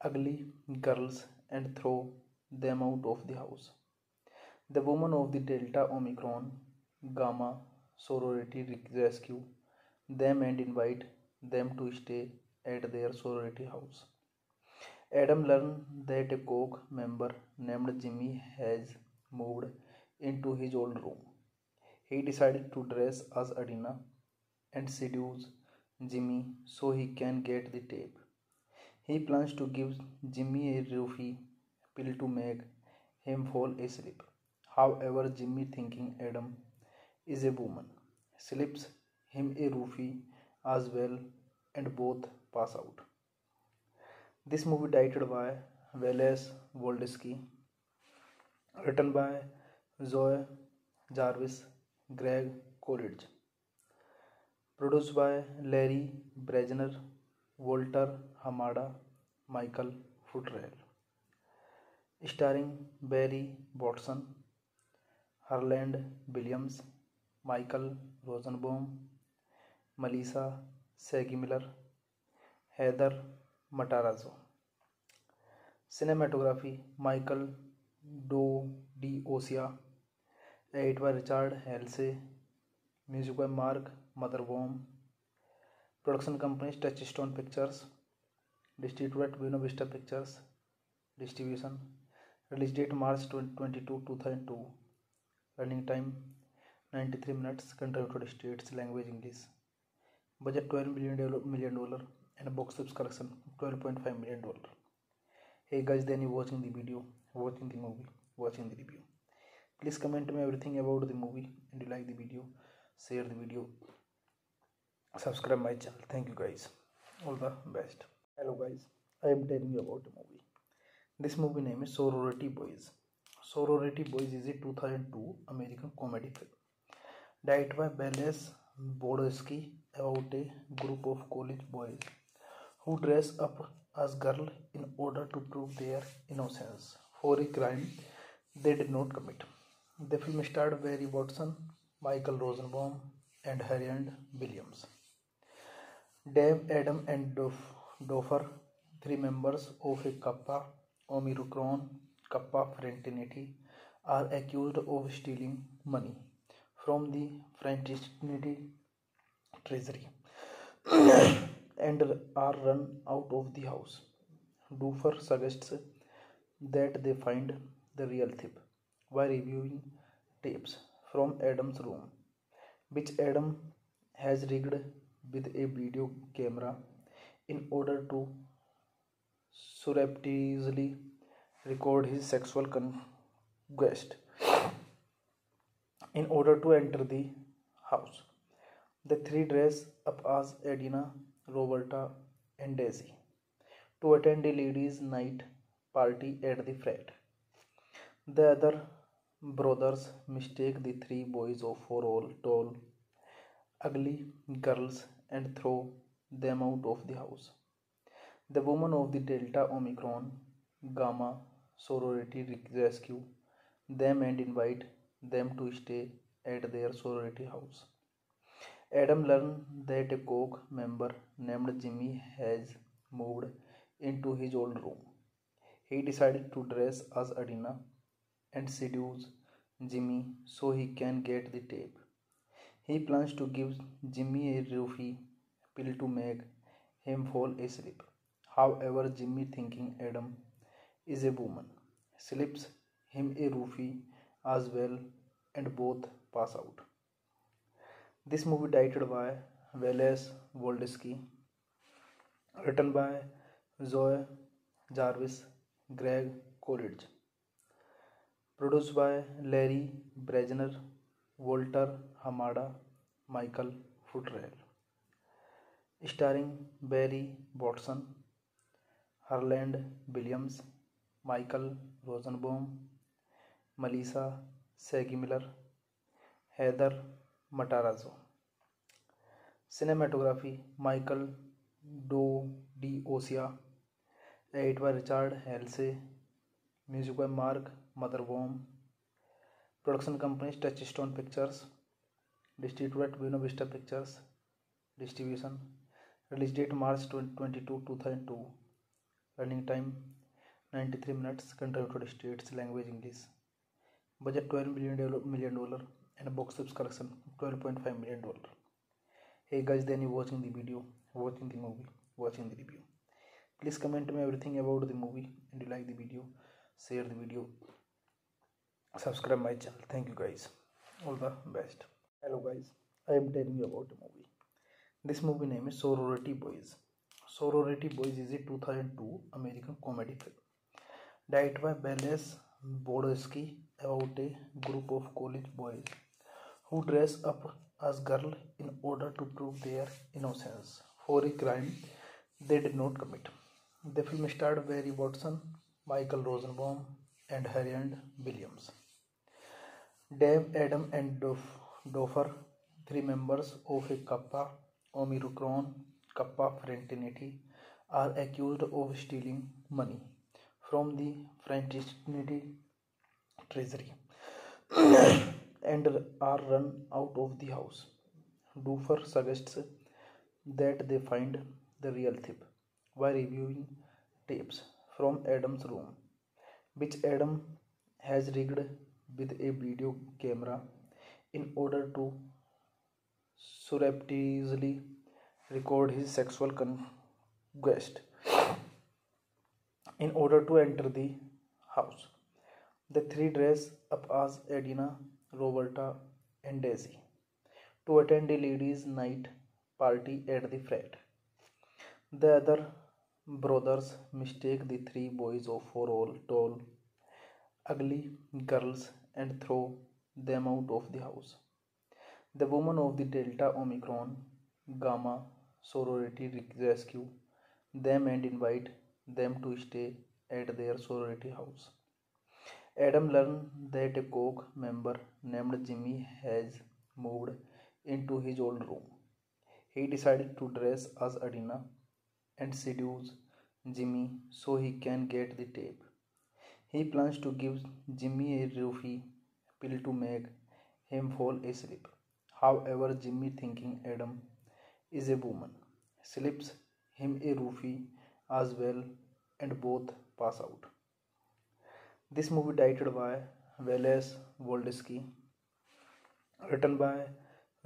A: ugly girls and throw them out of the house. The women of the Delta Omicron Gamma sorority rescue them and invite them to stay at their sorority house. Adam learned that a Coke member named Jimmy has moved into his old room. He decided to dress as Adina and seduce Jimmy so he can get the tape. He plans to give Jimmy a roofie pill to make him fall asleep. However, Jimmy, thinking Adam is a woman, slips him a roofie as well and both pass out. This movie directed by Wallace Woldesky, written by Zoe Jarvis, Greg Coolidge, produced by Larry Bregner, Walter Hamada, Michael Futrell, starring Barry Watson, Harland Williams, Michael Rosenbaum, Melissa Segimiller, Heather Matarazzo. Cinematography Michael D'Osia, edit by Richard Halsey, music by Mark Motherbaum, production company Touchstone Pictures, distributed by Buena Vista Pictures, distribution, release date March 22, 2002, running time 93 minutes, country United States, language English, budget $12 million and box office collection $12.5 million. Hey guys, then you watching the video, watching the movie, watching the review. Please comment me everything about the movie and you like the video, share the video, subscribe my channel. Thank you guys. All the best. Hello guys, I am telling you about the movie. This movie name is Sorority Boys. Sorority Boys is a 2002 American comedy film directed by Wallace Woldesky about a group of college boys who dress up as girls in order to prove their innocence for a crime they did not commit. The film starred Barry Watson, Michael Rosenbaum, and Harland Williams. Dave, Adam, and Doffer, three members of a Kappa Omicron Kappa fraternity, are accused of stealing money from the fraternity treasury and are run out of the house. Duffer suggests that they find the real thief by reviewing tapes from Adam's room, which Adam has rigged with a video camera in order to surreptitiously record his sexual conquest. In order to enter the house, the three dress up as Edina, Roberta, and Daisy to attend a ladies' night party at the frat. The other brothers mistake the three boys for all tall, ugly girls and throw them out of the house. The women of the Delta Omicron Gamma sorority rescue them and invite them to stay at their sorority house. Adam learned that a Coke member named Jimmy has moved into his old room. He decided to dress as Adina and seduce Jimmy so he can get the tape. He plans to give Jimmy a roofie pill to make him fall asleep. However, Jimmy, thinking Adam is a woman, slips him a roofie as well and both pass out. This movie directed by Wallace Woldesky, written by Zoe Jarvis, Greg Coolidge, produced by Larry Bregner, Walter Hamada, Michael Futrell, starring Barry Watson, Harland Williams, Michael Rosenbaum, Melissa Segimiller, Heather Matarazzo. Cinematography Michael D'Osia, edit by Richard Halsey, music by Mark Motherbaum, production company Touchstone Pictures, distributed by Buena Vista Pictures, Distribution. Release date March 22, 2002. Running time 93 minutes. Country United States. Language English. Budget $12 million and box office collection $12.5 million. Hey guys, then you watching the video, watching the movie, watching the review. Please comment me everything about the movie, and you like the video, share the video, subscribe my channel. Thank you guys. All the best. Hello guys, I am telling you about the movie. This movie name is Sorority Boys. Sorority Boys is a 2002 American comedy film directed by Beles Bodowski about a group of college boys who dress up as girls in order to prove their innocence for a crime they did not commit. The film starred Barry Watson, Michael Rosenbaum, and Harriet Williams. Dave, Adam, and Doffer, three members of a Kappa Omicron Kappa fraternity, are accused of stealing money from the fraternity treasury and are run out of the house. Doofer suggests that they find the real thief by reviewing tapes from Adam's room, which Adam has rigged with a video camera in order to surreptitiously record his sexual conquest. In order to enter the house, the three dress up as Edina, Roberta, and Daisy to attend a ladies' night party at the frat. The other brothers mistake the three boys for all tall, ugly girls and throw them out of the house. The women of the Delta Omicron Gamma sorority rescue them and invite them to stay at their sorority house. Adam learns that a Coke member named Jimmy has moved into his old room. He decided to dress as Adina and seduce Jimmy so he can get the tape. He plans to give Jimmy a roofie pill to make him fall asleep. However, Jimmy, thinking Adam is a woman, slips him a roofie as well and both pass out. This movie directed by Wallace Woldesky, written by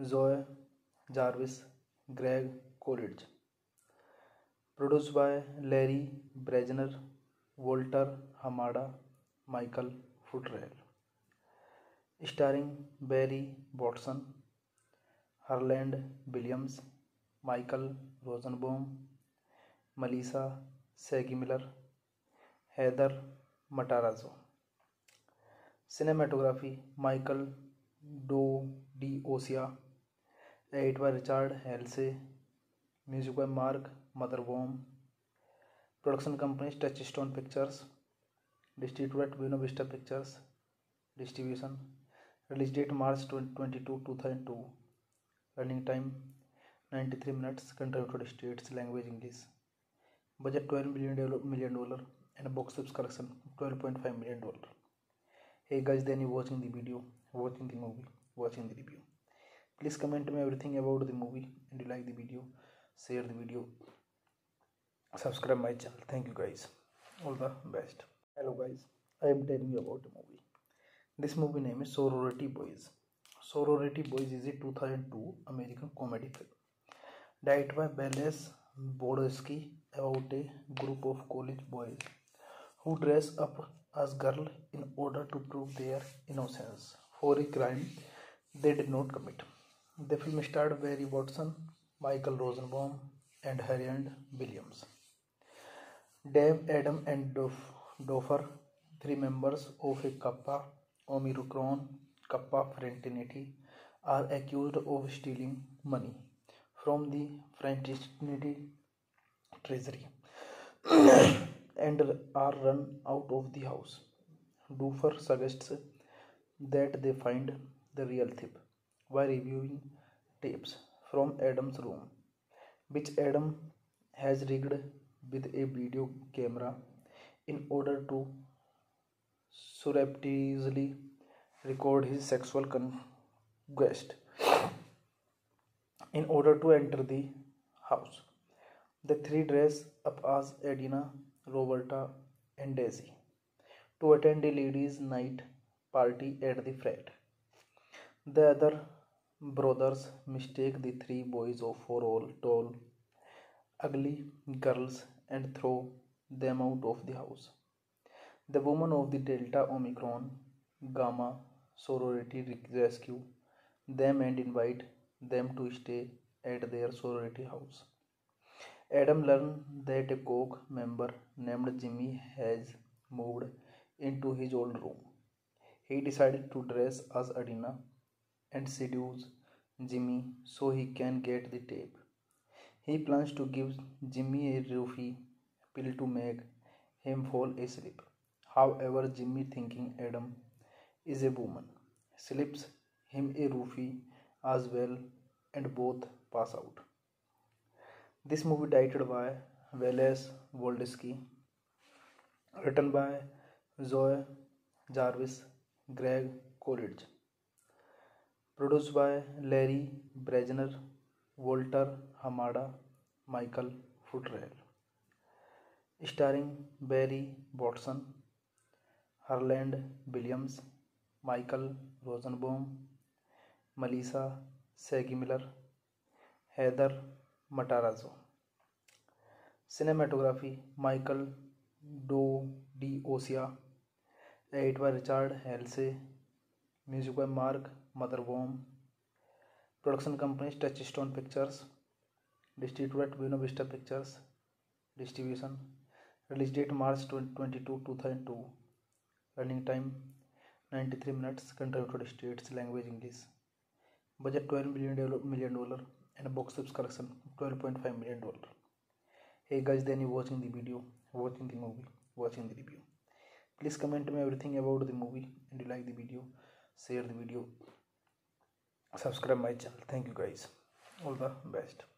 A: Zoe Jarvis, Greg Coolidge, produced by Larry Bregner, Walter Hamada, Michael Futrell, starring Barry Watson, Harland Williams, Michael Rosenbaum, Melissa Segimiller, Heather Matarazzo. Cinematography Michael D'Osia, edit by Richard Halsey, music by Mark Motherbaum, production company Touchstone Pictures, distributed Buena Vista Pictures, distribution, release date March 22, 2002, running time 93 minutes, country United States, language English, budget $12 million and box office collection $12.5 million. Hey guys, then you watching the video, watching the movie, watching the review. Please comment me everything about the movie, and you like the video, share the video, subscribe my channel. Thank you guys. All the best. Hello guys, I am telling you about the movie. This movie name is Sorority Boys. Sorority Boys is a 2002 American comedy film directed by Beles Bodowski about a group of college boys who dress up as girls in order to prove their innocence for a crime they did not commit. The film starred Barry Watson, Michael Rosenbaum, and Harriet Williams. Dave, Adam, and Doffer, three members of a Kappa Omicron Kappa fraternity, are accused of stealing money from the fraternity treasury and are run out of the house. Doofer suggests that they find the real thief by reviewing tapes from Adam's room, which Adam has rigged with a video camera in order to surreptitiously record his sexual conquest. in order to enter the house. The three dress up as Edina, Roberta, and Daisy to attend a ladies' night party at the frat. The other brothers mistake the three boys for all tall, ugly girls and throw them out of the house. The women of the Delta Omicron Gamma sorority rescue them and invite them to stay at their sorority house. Adam learns that a Coke member named Jimmy has moved into his old room. He decided to dress as Adina and seduce Jimmy so he can get the tape. He plans to give Jimmy a roofie pill to make him fall asleep. However, Jimmy, thinking Adam is a woman, slips him a roofie as well and both pass out. This movie directed by Wallace Woldesky, written by Zoe Jarvis, Greg Coolidge, produced by Larry Bregner, Walter Hamada, Michael Futrell, starring Barry Watson, Harland Williams, Michael Rosenbaum, Melissa Segimiller, Heather Matarazzo. Cinematography Michael D'Osia, edit by Richard Halsey, music by Mark Motherbaum, production company Touchstone Pictures, distributed Buena Vista Pictures, distribution, release date March 22, 2002, running time 93 minutes, country United States, language English, budget $12 million and box office collection $12.5 million. Hey guys, then you watching the video, watching the movie, watching the review. Please comment me everything about the movie, and you like the video, share the video, subscribe my channel. Thank you guys, all the best.